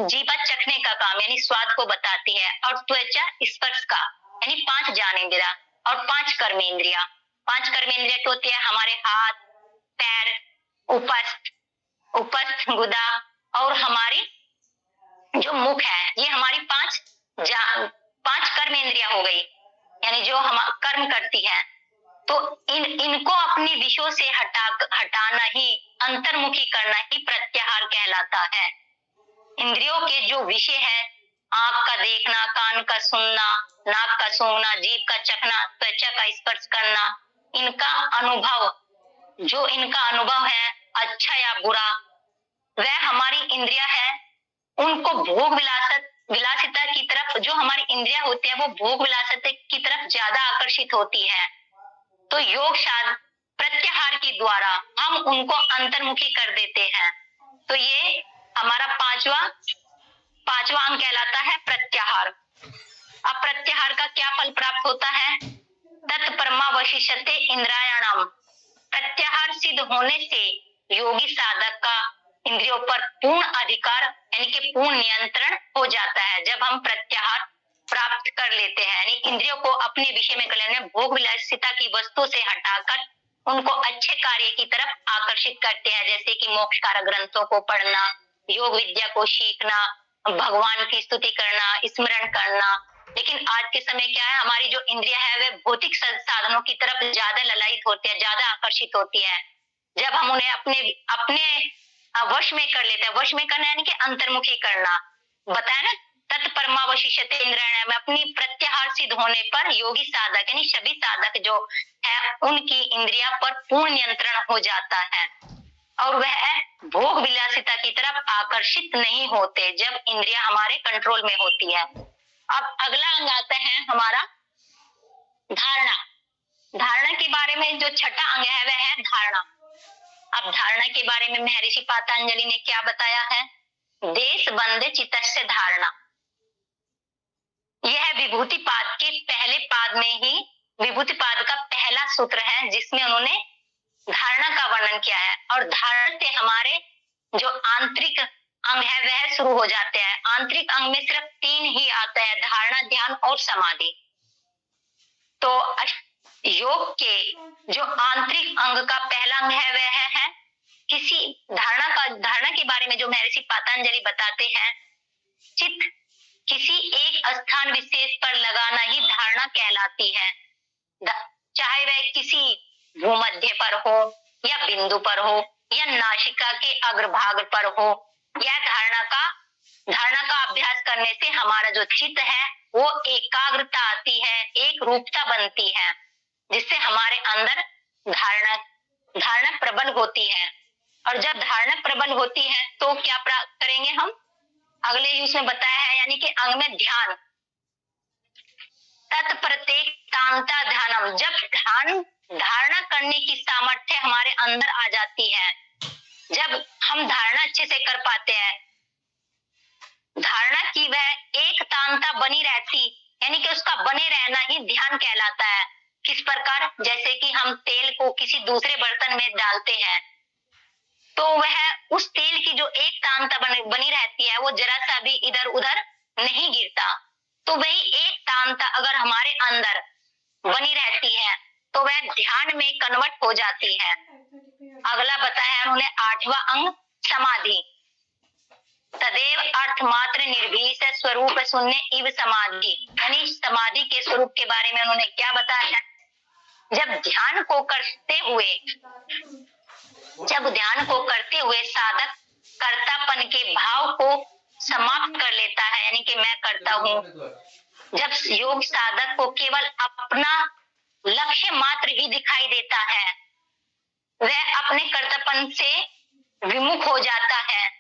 S2: जीभा चखने का काम, यानी स्वाद को बताती है। और त्वचा स्पर्श का, यानी 5 ज्ञान इंद्रिया और 5 कर्म इंद्रिया। 5 कर्म इंद्रिया तो होती है हमारे हाथ, पैर, उपस्थ, गुदा और हमारी जो मुख है, ये हमारी 5 कर्म इंद्रिया हो गई, यानी जो हम कर्म करती है। तो इनको अपने विषयों से हटाना ही, अंतर्मुखी करना ही प्रत्याहार कहलाता है। इंद्रियों के जो विषय है, आंख का देखना, कान का सुनना, नाक का सूंघना, जीभ का चखना, त्वचा का स्पर्श करना, इनका अनुभव है अच्छा या बुरा, वह हमारी इंद्रिया है। उनको भोग विलासिता की तरफ, जो हमारी इंद्रिया होती है वो भोग विलासिता की तरफ ज्यादा आकर्षित होती है। तो योग प्रत्याहार के द्वारा हम उनको अंतर्मुखी कर देते हैं। तो ये हमारा पांचवा अंग कहलाता है प्रत्याहार। अब प्रत्याहार का क्या फल प्राप्त होता है? तत्परमावशिष्यते इंद्रियाणाम। प्रत्याहार सिद्ध होने से योगी साधक का इंद्रियों पर पूर्ण अधिकार यानी कि पूर्ण नियंत्रण हो जाता है। जब हम प्रत्याहार प्राप्त कर लेते हैं यानी इंद्रियों को अपने विषय में कल्याण में भोग विलासिता की वस्तु से हटाकर उनको अच्छे कार्य की तरफ आकर्षित करते हैं, जैसे कि मोक्षकारक ग्रंथों को पढ़ना, योग विद्या को सीखना, भगवान की स्तुति करना, स्मरण करना। लेकिन आज के समय क्या है, हमारी जो इंद्रिया है वे भौतिक साधनों की तरफ ज्यादा ललायित होती है, ज्यादा आकर्षित होती है। जब हम उन्हें अपने वश में कर लेते हैं, वश में करना यानी कि अंतर्मुखी करना, बताया ना, तत्परमावशिष्यते इंद्रियाणाम में अपनी प्रत्याहार सिद्ध होने पर योगी साधक यानी सभी साधक जो है उनकी इंद्रिया पर पूर्ण नियंत्रण हो जाता है और वह भोग विलासिता की तरफ आकर्षित नहीं होते जब इंद्रिया हमारे कंट्रोल में होती है। अब अगला अंग आता है हमारा धारणा। धारणा के बारे में जो छठा अंग है वह है धारणा। अब धारणा के बारे में महर्षि पातंजलि ने क्या बताया है? देश बंदे चित्तस्य धारणा। यह विभूति पाद के पहले पाद में ही विभूति पाद का पहला सूत्र है जिसमें उन्होंने धारणा का वर्णन किया है। और धारणा से हमारे जो आंतरिक अंग है वह शुरू हो जाते हैं। आंतरिक अंग में सिर्फ 3 ही आता है, धारणा, ध्यान और समाधि। तो योग के जो आंतरिक अंग का पहला अंग है वह है किसी धारणा के बारे में जो महर्षि पातंजलि बताते हैं, चित्त किसी एक स्थान विशेष पर लगाना ही धारणा कहलाती है। चाहे वह किसी भूमध्य पर हो या बिंदु पर हो या नासिका के अग्रभाग पर हो। यह धारणा का अभ्यास करने से हमारा जो चित्त है वो एकाग्रता आती है, एक रूपता बनती है, जिससे हमारे अंदर धारणा प्रबल होती है। और जब धारणा प्रबल होती है तो क्या प्राप्त करेंगे हम? अगले ही उसमें बताया है यानी कि अंग में ध्यान, तत्प्रत्येक तांता ध्यानम। जब धारणा करने की सामर्थ्य हमारे अंदर आ जाती है, जब हम धारणा अच्छे से कर पाते हैं, धारणा की वह एक तांता बनी रहती यानी कि उसका बने रहना ही ध्यान कहलाता है। किस प्रकार? जैसे कि हम तेल को किसी दूसरे बर्तन में डालते हैं तो वह उस तेल की जो एक तांता बनी रहती है वो जरा सा भी इधर उधर नहीं गिरता। तो वही एक तांता अगर हमारे अंदर बनी रहती है तो वह ध्यान में कन्वर्ट हो जाती है। अगला बताया उन्होंने 8वां अंग समाधि। तदेव अर्थ मात्र निर्भीष स्वरूप शून्य इव समाधि, यानी समाधि के स्वरूप के बारे में उन्होंने क्या बताया? जब ध्यान को करते हुए साधक कर्तापन के भाव को समाप्त कर लेता है यानी कि मैं करता हूँ। जब योग साधक को केवल अपना लक्ष्य मात्र ही दिखाई देता है, वह अपने कर्तव्यपन से विमुख हो जाता है,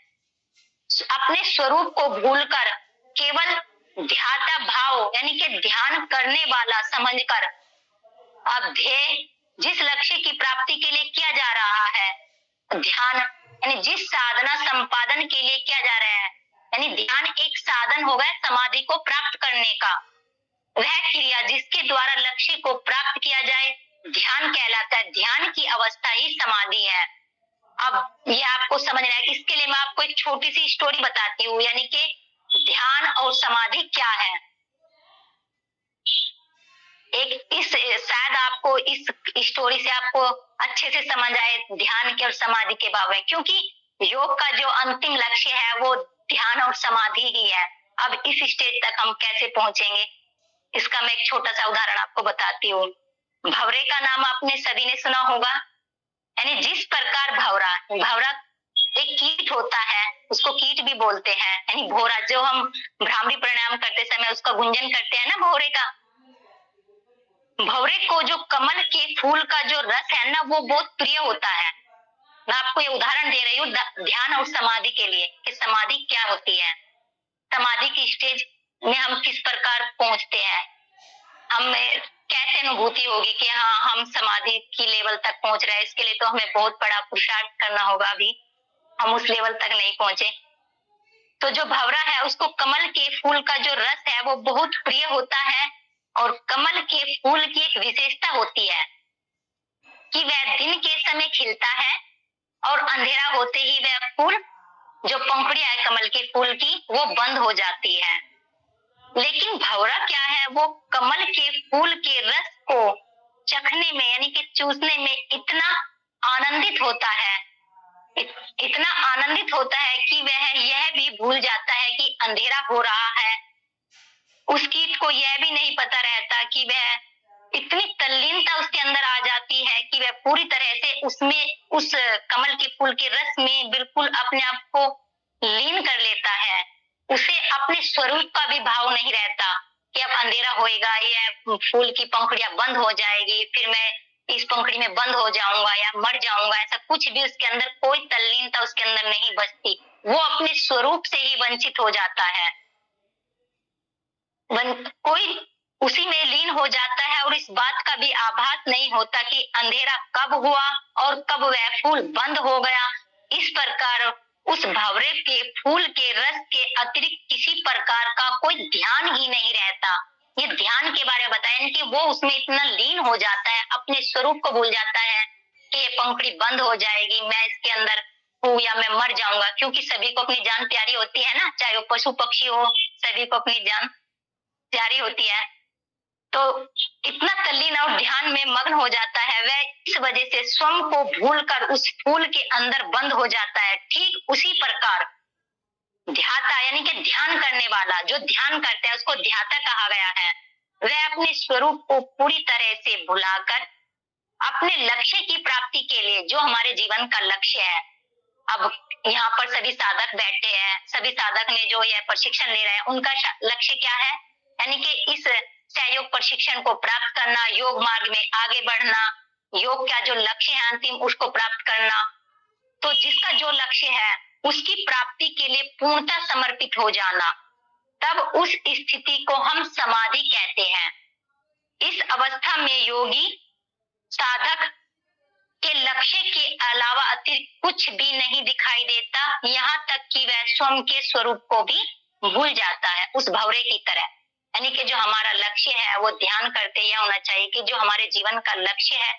S2: अपने स्वरूप को भूलकर केवल ध्याता भाव यानी कि ध्यान करने वाला समझकर अब ध्येय जिस लक्ष्य की प्राप्ति के लिए किया जा रहा है, ध्यान यानी जिस साधना संपादन के लिए किया जा रहा है, यानी ध्यान एक साधन होगा समाधि को प्राप्त करने का। वह क्रिया जिसके द्वारा लक्ष्य को प्राप्त किया जाए ध्यान कहलाता है। ध्यान की अवस्था ही समाधि है। अब ये आपको समझना है। इसके लिए मैं आपको एक छोटी सी स्टोरी बताती हूँ, यानी कि ध्यान और समाधि क्या है। शायद आपको इस स्टोरी से आपको अच्छे से समझ आए ध्यान के और समाधि के बारे में, क्योंकि योग का जो अंतिम लक्ष्य है वो ध्यान और समाधि ही है। अब इस स्टेज तक हम कैसे पहुंचेंगे, इसका मैं एक छोटा सा उदाहरण आपको बताती हूँ। भंवरे का नाम आपने सभी ने सुना होगा, यानी जिस प्रकार भंवरा एक कीट होता है, उसको कीट भी बोलते हैं, यानी भौरा, जो हम भ्रामरी प्राणायाम करते समय उसका गुंजन करते हैं ना भौरे का। भंवरे को जो कमल के फूल का जो रस है ना वो बहुत प्रिय होता है। मैं आपको ये उदाहरण दे रही हूँ ध्यान और समाधि के लिए कि समाधि क्या होती है, समाधि की स्टेज में हम किस प्रकार पहुंचते हैं। हमें कैसे अनुभूति होगी कि हाँ हम समाधि की लेवल तक पहुंच रहे हैं। इसके लिए तो हमें बहुत बड़ा पुरुषार्थ करना होगा, अभी हम उस लेवल तक नहीं पहुंचे। तो जो भंवरा है उसको कमल के फूल का जो रस है वो बहुत प्रिय होता है। और कमल के फूल की एक विशेषता होती है कि वह दिन के समय खिलता है और अंधेरा होते ही वह फूल, जो पंखुड़ियां है कमल के फूल की, वो बंद हो जाती है। लेकिन भंवरा क्या है, वो कमल के फूल के रस को चखने में यानी कि चूसने में इतना आनंदित होता है, इतना आनंदित होता है कि वह यह भी भूल जाता है कि अंधेरा हो रहा है। उस कीट को यह भी नहीं पता रहता कि वह, इतनी तल्लीनता उसके अंदर आ जाती है कि वह पूरी तरह से उसमें, उस कमल के फूल के रस में बिल्कुल अपने आप को लीन कर लेता है। उसे अपने स्वरूप का भी भाव नहीं रहता कि अब अंधेरा होएगा, यह फूल की पंखुड़ियां बंद हो जाएगी, फिर मैं इस पंखुड़ी में बंद हो जाऊंगा या मर जाऊंगा। ऐसा कुछ भी उसके अंदर, कोई तल्लीनता उसके अंदर नहीं बचती। वो अपने स्वरूप से ही वंचित हो जाता है, कोई उसी में लीन हो जाता है और इस बात का भी आभास नहीं होता कि अंधेरा कब हुआ और कब वह फूल बंद हो गया। इस प्रकार उस भंवरे के फूल के रस के अतिरिक्त किसी प्रकार का कोई ध्यान ही नहीं रहता। ये ध्यान के बारे में बताया कि वो उसमें इतना लीन हो जाता है, अपने स्वरूप को भूल जाता है कि ये पंखुड़ी बंद हो जाएगी, मैं इसके अंदर हूँ या मैं मर जाऊंगा। क्योंकि सभी को अपनी जान प्यारी होती है ना, चाहे वो पशु पक्षी हो, सभी को अपनी जान प्यारी होती है। तो इतना तल्लीन और ध्यान में मग्न हो जाता है वह, इस वजह से स्वयं को भूलकर उस फूल के अंदर बंद हो जाता है। ठीक उसी प्रकार ध्याता यानी कि ध्यान करने वाला, जो ध्यान करता है उसको ध्याता कहा गया है। वह अपने स्वरूप को पूरी तरह से भुलाकर अपने लक्ष्य की प्राप्ति के लिए, जो हमारे जीवन का लक्ष्य है, अब यहाँ पर सभी साधक बैठे हैं, सभी साधक ने जो यह प्रशिक्षण ले रहे हैं, उनका लक्ष्य क्या है, यानी कि इस सहयोग प्रशिक्षण को प्राप्त करना, योग मार्ग में आगे बढ़ना, योग का जो लक्ष्य है अंतिम उसको प्राप्त करना। तो जिसका जो लक्ष्य है उसकी प्राप्ति के लिए पूर्णतः समर्पित हो जाना, तब उस स्थिति को हम समाधि कहते हैं। इस अवस्था में योगी साधक के लक्ष्य के अलावा अतिरिक्त कुछ भी नहीं दिखाई देता, यहाँ तक कि वह स्वयं के स्वरूप को भी भूल जाता है, उस भंवरे की तरह। यानी कि जो हमारा लक्ष्य है वो ध्यान करते यह होना चाहिए कि जो हमारे जीवन का लक्ष्य है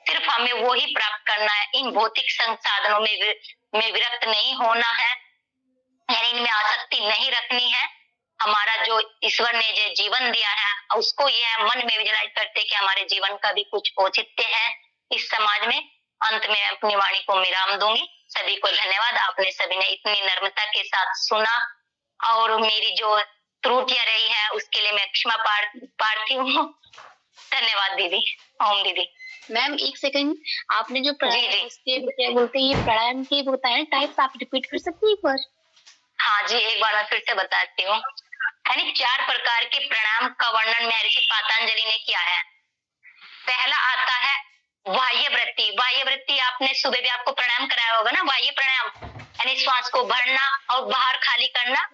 S2: सिर्फ हमें वो ही प्राप्त करना है, इन भौतिक संसाधनों में विरक्त नहीं होना है, यानी इनमें आसक्ति नहीं रखनी है। हमारा जो ईश्वर ने जो जीवन दिया है उसको यह मन में विजुलाइज करते कि हमारे जीवन का भी कुछ औचित्य है इस समाज में। अंत में अपनी वाणी को विराम दूंगी। सभी को धन्यवाद, आपने सभी ने इतनी नम्रता के साथ सुना और मेरी जो त्रुटियां रही है उसके लिए मैं क्षमा प्रार्थी हूँ। धन्यवाद दीदी। ओम दीदी।
S3: मैम एक सेकंड, आपने जो
S2: जी
S3: क्या बोलते हैं ये प्राणायाम के बताए टाइप्स, आप रिपीट कर सकते हैं एक बार?
S2: हाँ जी, एक बार मैं फिर से बताती हूँ। यानी 4 प्रकार के प्राणायाम का वर्णन महर्षि पातंजलि ने किया है। पहला आता है बाह्य वृत्ति। बाह्य वृत्ति आपने सुबह भी आपको प्राणायाम कराया होगा ना, बाह्य प्राणायाम यानी श्वास को भरना और बाहर खाली करना।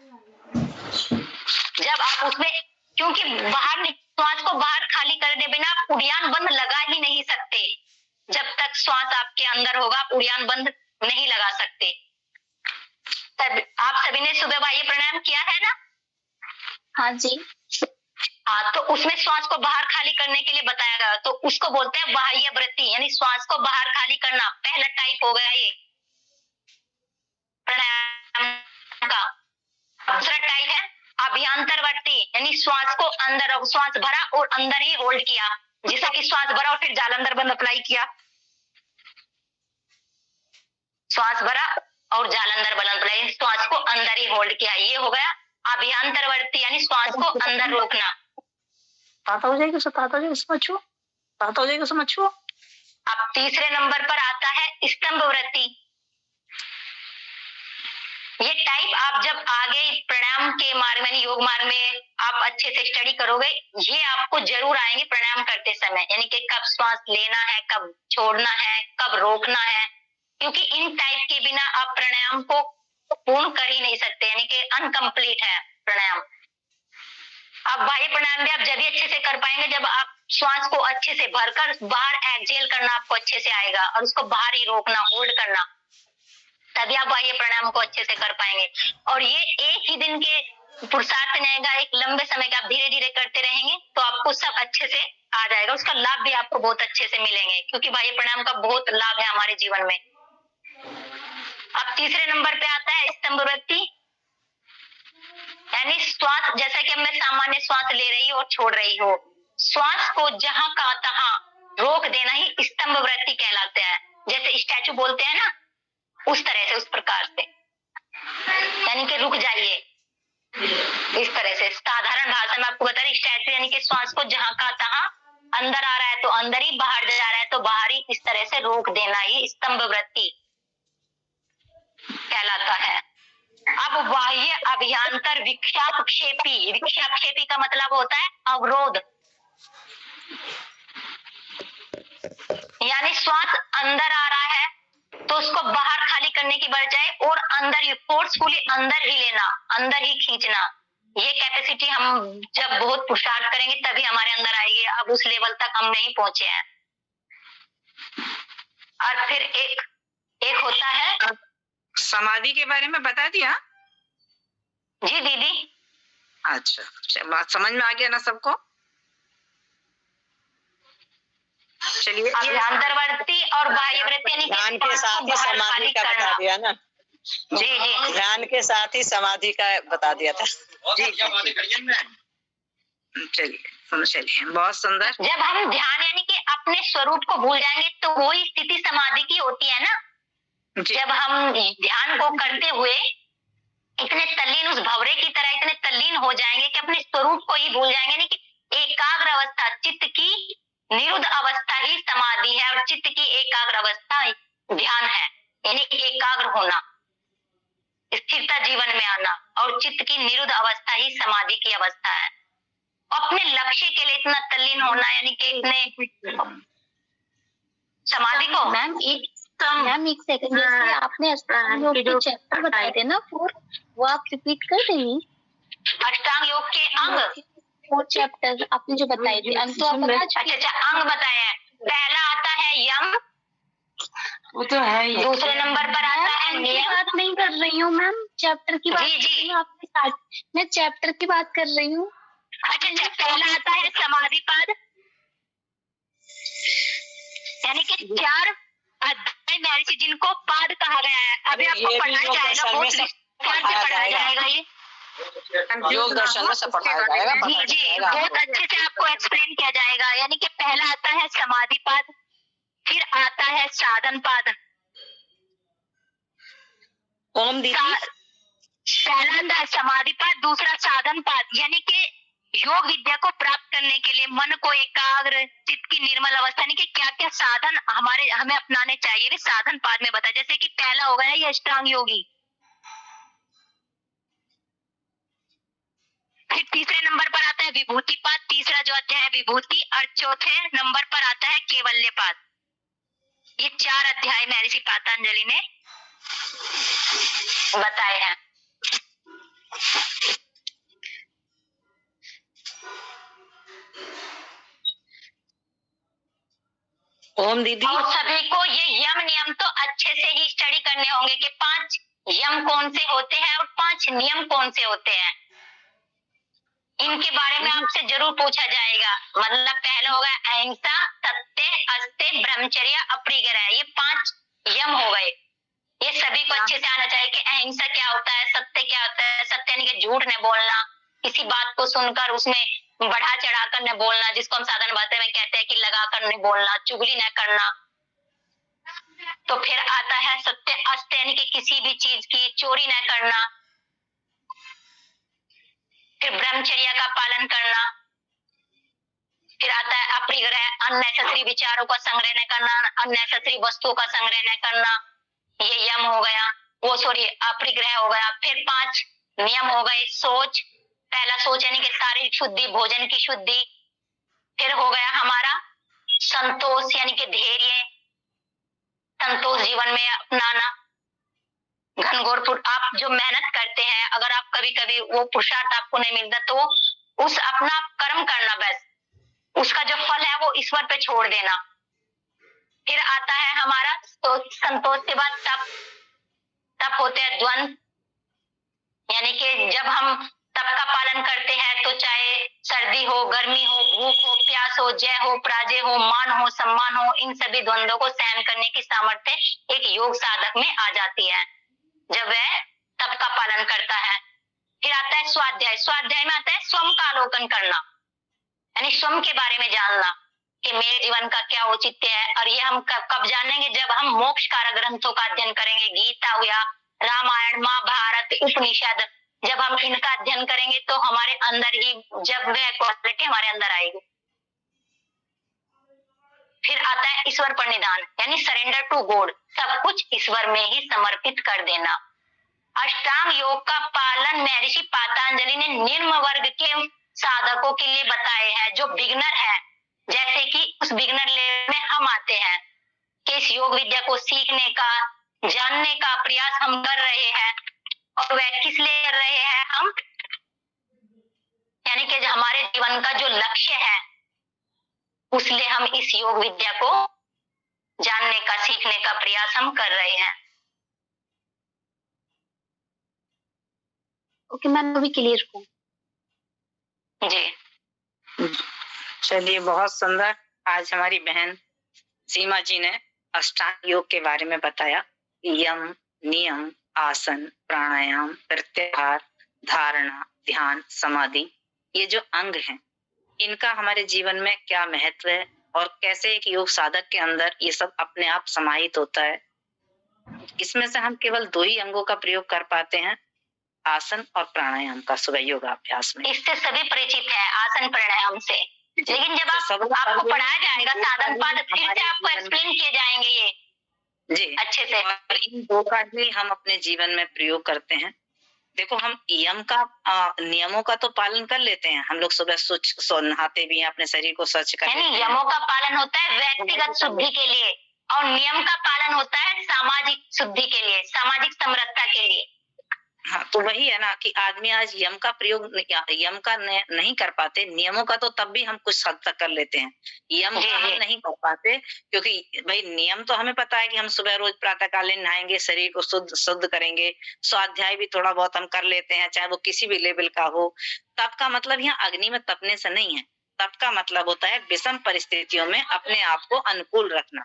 S2: जब आप उसमें, क्योंकि बाहर श्वास को बाहर खाली करने बिना आप उड़ान बंद लगा ही नहीं सकते। जब तक श्वास आपके अंदर होगा आप उड़ान बंद नहीं लगा सकते। तब आप सभी ने सुबह बाह्य प्राणायाम किया है ना?
S3: हाँ जी।
S2: हाँ, तो उसमें श्वास को बाहर खाली करने के लिए बताया गया, तो उसको बोलते हैं बाह्य वृत्ति, यानी श्वास को बाहर खाली करना। पहला टाइप हो गया ये प्राणायाम का। दूसरा टाइप है अभ्यंतरवर्ती, यानी श्वास को अंदर, श्वास भरा और अंदर ही होल्ड किया, जैसा कि श्वास भरा और फिर जालंधर बंद अप्लाई किया। श्वास भरा और जालंधर बंद अप्लाई, श्वास को अंदर ही होल्ड किया, ये हो गया अभ्यंतरवर्ती, यानी श्वास को अंदर रोकना।
S1: हो जाएगा समझो।
S2: अब तीसरे नंबर पर आता है स्तंभ वृत्ति। ये टाइप आप जब आगे प्राणायाम के मार्ग में, योग मार्ग में आप अच्छे से स्टडी करोगे, ये आपको जरूर आएंगे प्राणायाम करते समय, यानी कि कब श्वास लेना है, कब छोड़ना है, कब रोकना है। क्योंकि इन टाइप के बिना आप प्राणायाम को पूर्ण कर ही नहीं सकते, यानी कि अनकंप्लीट है प्राणायाम। अब बाह्य प्राणायाम भी आप जब भी अच्छे से कर पाएंगे जब आप श्वास को अच्छे से भरकर बाहर एक्सहेल करना आपको अच्छे से आएगा और उसको बाहर ही रोकना, होल्ड करना, तभी आप बाह्य प्राणायाम को अच्छे से कर पाएंगे। और ये एक ही दिन के पुरुषार्थ नहीं आएगा, एक लंबे समय का आप धीरे धीरे करते रहेंगे तो आपको सब अच्छे से आ जाएगा। उसका लाभ भी आपको बहुत अच्छे से मिलेंगे, क्योंकि बाह्य प्राणायाम का बहुत लाभ है हमारे जीवन में। अब तीसरे नंबर पे आता है स्तंभ वृत्ति, यानी श्वास, जैसा कि मैं सामान्य श्वास ले रही हूँ और छोड़ रही हूँ, श्वास को जहां का तहां रोक देना ही स्तंभ वृत्ति कहलाता है। जैसे स्टैचू बोलते हैं ना, उस तरह से, उस प्रकार से, यानी कि रुक जाइए, इस तरह से साधारण भाषा में आपको बता रही। स्टैचू यानी कि श्वास को जहां का तहां, अंदर आ रहा है तो अंदर ही, बाहर जा रहा है तो बाहर ही, इस तरह से रोक देना ही स्तंभ वृत्ति कहलाता है। अब बाह्य अभ्यंतर विक्षापक्षेपी, विक्षापक्षेपी का मतलब होता है अवरोध, यानी श्वास अंदर आ रहा है तो उसको बाहर खाली करने की बजाय और अंदर ही फोर्सफुली अंदर ही लेना, अंदर ही खींचना, ये कैपेसिटी हम जब बहुत पुरुषार्थ करेंगे तभी हमारे अंदर आएगी। अब उस लेवल तक हम नहीं पहुंचे हैं। और फिर एक होता है
S4: समाधि के बारे में बता दिया
S2: जी दीदी।
S4: अच्छा, बात समझ में आ गया ना सबको? चलिए,
S2: अभ्यंतरवर्ती और बाह्यवर्ती यानी
S5: ध्यान के साथ ही समाधि का बता दिया ना।
S2: जी जी,
S5: ध्यान के साथ ही समाधि का बता दिया था।
S4: जी चलिए, बहुत सुंदर।
S2: जब हम ध्यान यानी कि अपने स्वरूप को भूल जाएंगे तो वही स्थिति समाधि की होती है ना। जब हम ध्यान को करते हुए इतने तल्लीन, उस भंवरे की तरह इतने तल्लीन हो जाएंगे कि अपने स्वरूप को ही भूल जाएंगे, यानी कि एकाग्र अवस्था, चित्त की निरुद्ध अवस्था ही समाधि है। और चित्त की एकाग्र अवस्था ध्यान है, यानी एकाग्र होना, स्थिरता जीवन में आना, और चित्त की निरुद्ध अवस्था ही समाधि की अवस्था है। अपने लक्ष्य के लिए इतना तल्लीन होना, यानी कि इतने समाधि को।
S3: मैम एक सेकंड, जैसे आपने अष्टांग योग के चैप्टर बताए थे ना 4, वो आप रिपीट कर देंगी?
S2: अष्टांग योग के अंग
S3: 4 चैप्टर आपने जो बताए थे, अंग तो आप बता चुके।
S2: अच्छा, अंग बताए हैं। पहला आता है यम,
S4: वो तो है ही।
S2: दूसरे नंबर पर आता है नियम।
S3: बात नहीं कर रही हूँ मैम, चैप्टर की बात
S2: जी जी,
S3: आपके साथ, मैं चैप्टर की बात कर रही हूँ।
S2: अच्छा, पहला आता है समाधि पद, यानी कि 4 अध्याय महर्षि जिनको पाद कहा गया है। अभी आपको पढ़ाया जाएगा, बहुत विस्तार से पढ़ाया जाएगा ये
S5: योग दर्शन में सब पढ़ाया जाएगा।
S2: जी जी, बहुत अच्छे से आपको एक्सप्लेन किया जाएगा। यानी कि पहला आता है समाधि पाद, फिर आता है साधन पाद।
S5: ओम दीदी,
S2: पहला आता है समाधि पाद, दूसरा साधन पाद, यानी कि योग विद्या को प्राप्त करने के लिए मन को एकाग्र, चित्त की निर्मल अवस्था, यानी कि क्या क्या साधन हमें अपनाने चाहिए, वे साधन पाद में बताया। जैसे कि पहला हो गया ये अष्टांग योगी, फिर तीसरे नंबर पर आता है विभूति पाद, तीसरा जो अध्याय है विभूति, और चौथे नंबर पर आता है केवल्य पाद। ये 4 अध्याय महर्षि पातंजलि ने बताए हैं।
S5: ओम दीदी,
S2: और सभी को ये यम नियम तो अच्छे से ही स्टडी करने होंगे कि 5 यम कौन से होते हैं और 5 नियम कौन से होते हैं। इनके बारे में आपसे जरूर पूछा जाएगा। मतलब पहला होगा अहिंसा, सत्य, अस्त्य, ब्रह्मचर्य, अपरिग्रह, ये 5 यम हो गए। ये सभी को अच्छे से आना चाहिए कि अहिंसा क्या होता है, सत्य क्या होता है। सत्य यानी कि झूठ न बोलना, किसी बात को सुनकर उसमें बढ़ा चढ़ाकर न बोलना, जिसको हम साधारण भाषा में कहते हैं कि लगाकर न बोलना, चुगली न करना। तो फिर आता है सत्य, अस्त्य यानी कि किसी भी चीज की चोरी न करना। फिर ब्रह्मचर्य का पालन करना। फिर आता है अपरिग्रह, अननेसेसरी विचारों का संग्रह न करना, अननेसेसरी वस्तुओं का संग्रह न करना, ये यम हो गया, वो सॉरी अपरिग्रह हो गया। फिर 5 नियम हो गए। सोच, पहला सोच यानी कि शारीरिक शुद्धि, भोजन की शुद्धि। फिर हो गया हमारा संतोष यानी कि धैर्य, संतोष जीवन में अपनाना। घनघोर आप जो मेहनत करते हैं, अगर आप कभी कभी वो पुरुषार्थ आपको नहीं मिलता तो उस अपना कर्म करना, बस उसका जो फल है वो ईश्वर पे छोड़ देना। फिर आता है हमारा संतोष के बाद तप होते हैं द्वंद, यानी कि जब हम तप का पालन करते हैं तो चाहे सर्दी हो, गर्मी हो, भूख हो, प्यास हो, जय हो, पराजय हो, मान हो, सम्मान हो, इन सभी द्वंद्वों को सहन करने की सामर्थ्य एक योग साधक में आ जाती है जब वह तप का पालन करता है। फिर आता है स्वाध्याय। स्वाध्याय में आता है स्वयं का अवलोकन करना, यानी स्वयं के बारे में जानना कि मेरे जीवन का क्या औचित्य है। और ये हम कब जानेंगे? जब हम मोक्ष कारक ग्रंथों का अध्ययन करेंगे, गीता हुआ, रामायण, महाभारत, उपनिषद, जब हम इनका अध्ययन करेंगे तो हमारे अंदर ही जब वह क्वालिटी हमारे अंदर आएगी। फिर आता है ईश्वर पर निधान, यानी सरेंडर टू गॉड, सब कुछ ईश्वर में ही समर्पित कर देना। अष्टांग योग का पालन महर्षि पातंजलि ने निम्न वर्ग के साधकों के लिए बताए हैं, जो बिगनर है, जैसे कि उस बिगनर लेवल में हम आते हैं कि इस योग विद्या को सीखने का, जानने का प्रयास हम कर रहे हैं। और वह किस लिए कर रहे हैं हम? यानी कि हमारे जीवन का जो लक्ष्य है उसलिए हम इस योग विद्या को जानने का, सीखने का प्रयास हम कर रहे हैं।
S3: ओके मैम, अभी क्लियर हूँ
S2: जी।
S4: चलिए, बहुत सुंदर। आज हमारी बहन सीमा जी ने अष्टांग योग के बारे में बताया। यम, नियम, आसन, प्राणायाम, प्रत्याहार, धारणा, ध्यान, समाधि, ये जो अंग हैं, इनका हमारे जीवन में क्या महत्व है और कैसे एक योग साधक के अंदर ये सब अपने आप समाहित होता है। इसमें से हम केवल 2 ही अंगों का प्रयोग कर पाते हैं, आसन और प्राणायाम का सुबह योगाभ्यास में।
S2: इससे सभी परिचित है, आसन प्राणायाम से। लेकिन जब आपको पढ़ाया जाएगा साधन पद, फिर से आपको एक्सप्लेन किए जाएंगे ये
S4: जी
S2: अच्छे से।
S4: और इन 2 का ही हम अपने जीवन में प्रयोग करते हैं। देखो, हम यम का नियमों का तो पालन कर लेते हैं, हम लोग सुबह नहाते भी हैं, अपने शरीर को स्वच्छ करते हैं।
S2: यमों का पालन होता है व्यक्तिगत शुद्धि के लिए और नियम का पालन होता है सामाजिक शुद्धि के लिए, सामाजिक समरसता के लिए।
S4: हाँ, तो वही है ना कि आदमी आज यम का प्रयोग यम का नहीं कर पाते, नियमों का तो तब भी हम कुछ हद तक कर लेते हैं, यम का हम नहीं कर पाते, क्योंकि भाई नियम तो हमें पता है कि हम सुबह रोज प्रातःकालीन नहाएंगे, शरीर को शुद्ध करेंगे, स्वाध्याय भी थोड़ा बहुत हम कर लेते हैं, चाहे वो किसी भी लेवल का हो। तप का मतलब यहाँ अग्नि में तपने से नहीं है, तप का मतलब होता है विषम परिस्थितियों में अपने आप को अनुकूल रखना।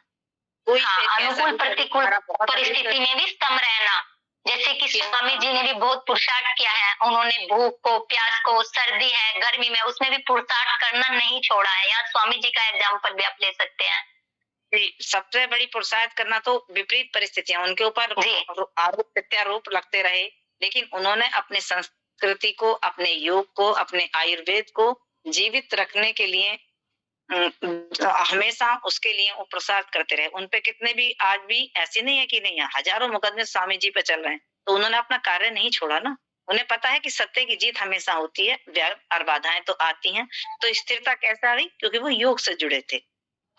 S4: कोई
S2: अनुकूल प्रतिकूल परिस्थिति में भी सम रहना। जैसे कि स्वामी जी ने भी बहुत पुरुषार्थ किया है, उन्होंने भूख को, प्यास को, सर्दी है, गर्मी में, उसमें भी पुरुषार्थ करना नहीं छोड़ा है। यहाँ स्वामी जी का एग्जाम्पल भी आप ले सकते हैं।
S4: सबसे बड़ी पुरुषार्थ करना तो विपरीत परिस्थितियां उनके ऊपर आरोप प्रत्यारोप लगते रहे, लेकिन उन्होंने अपनी संस्कृति को, अपने योग को, अपने आयुर्वेद को जीवित रखने के लिए हमेशा उसके लिए वो प्रसाद करते रहे। उनपे कितने भी आज भी ऐसे नहीं है कि नहीं है, हजारों मुकदमे स्वामी जी पे चल रहे हैं, तो उन्होंने अपना कार्य नहीं छोड़ा ना। उन्हें पता है कि सत्य की जीत हमेशा होती है, व्यर्थ और बाधाएं तो आती हैं, तो स्थिरता कैसे आ गई? क्योंकि वो योग से जुड़े थे।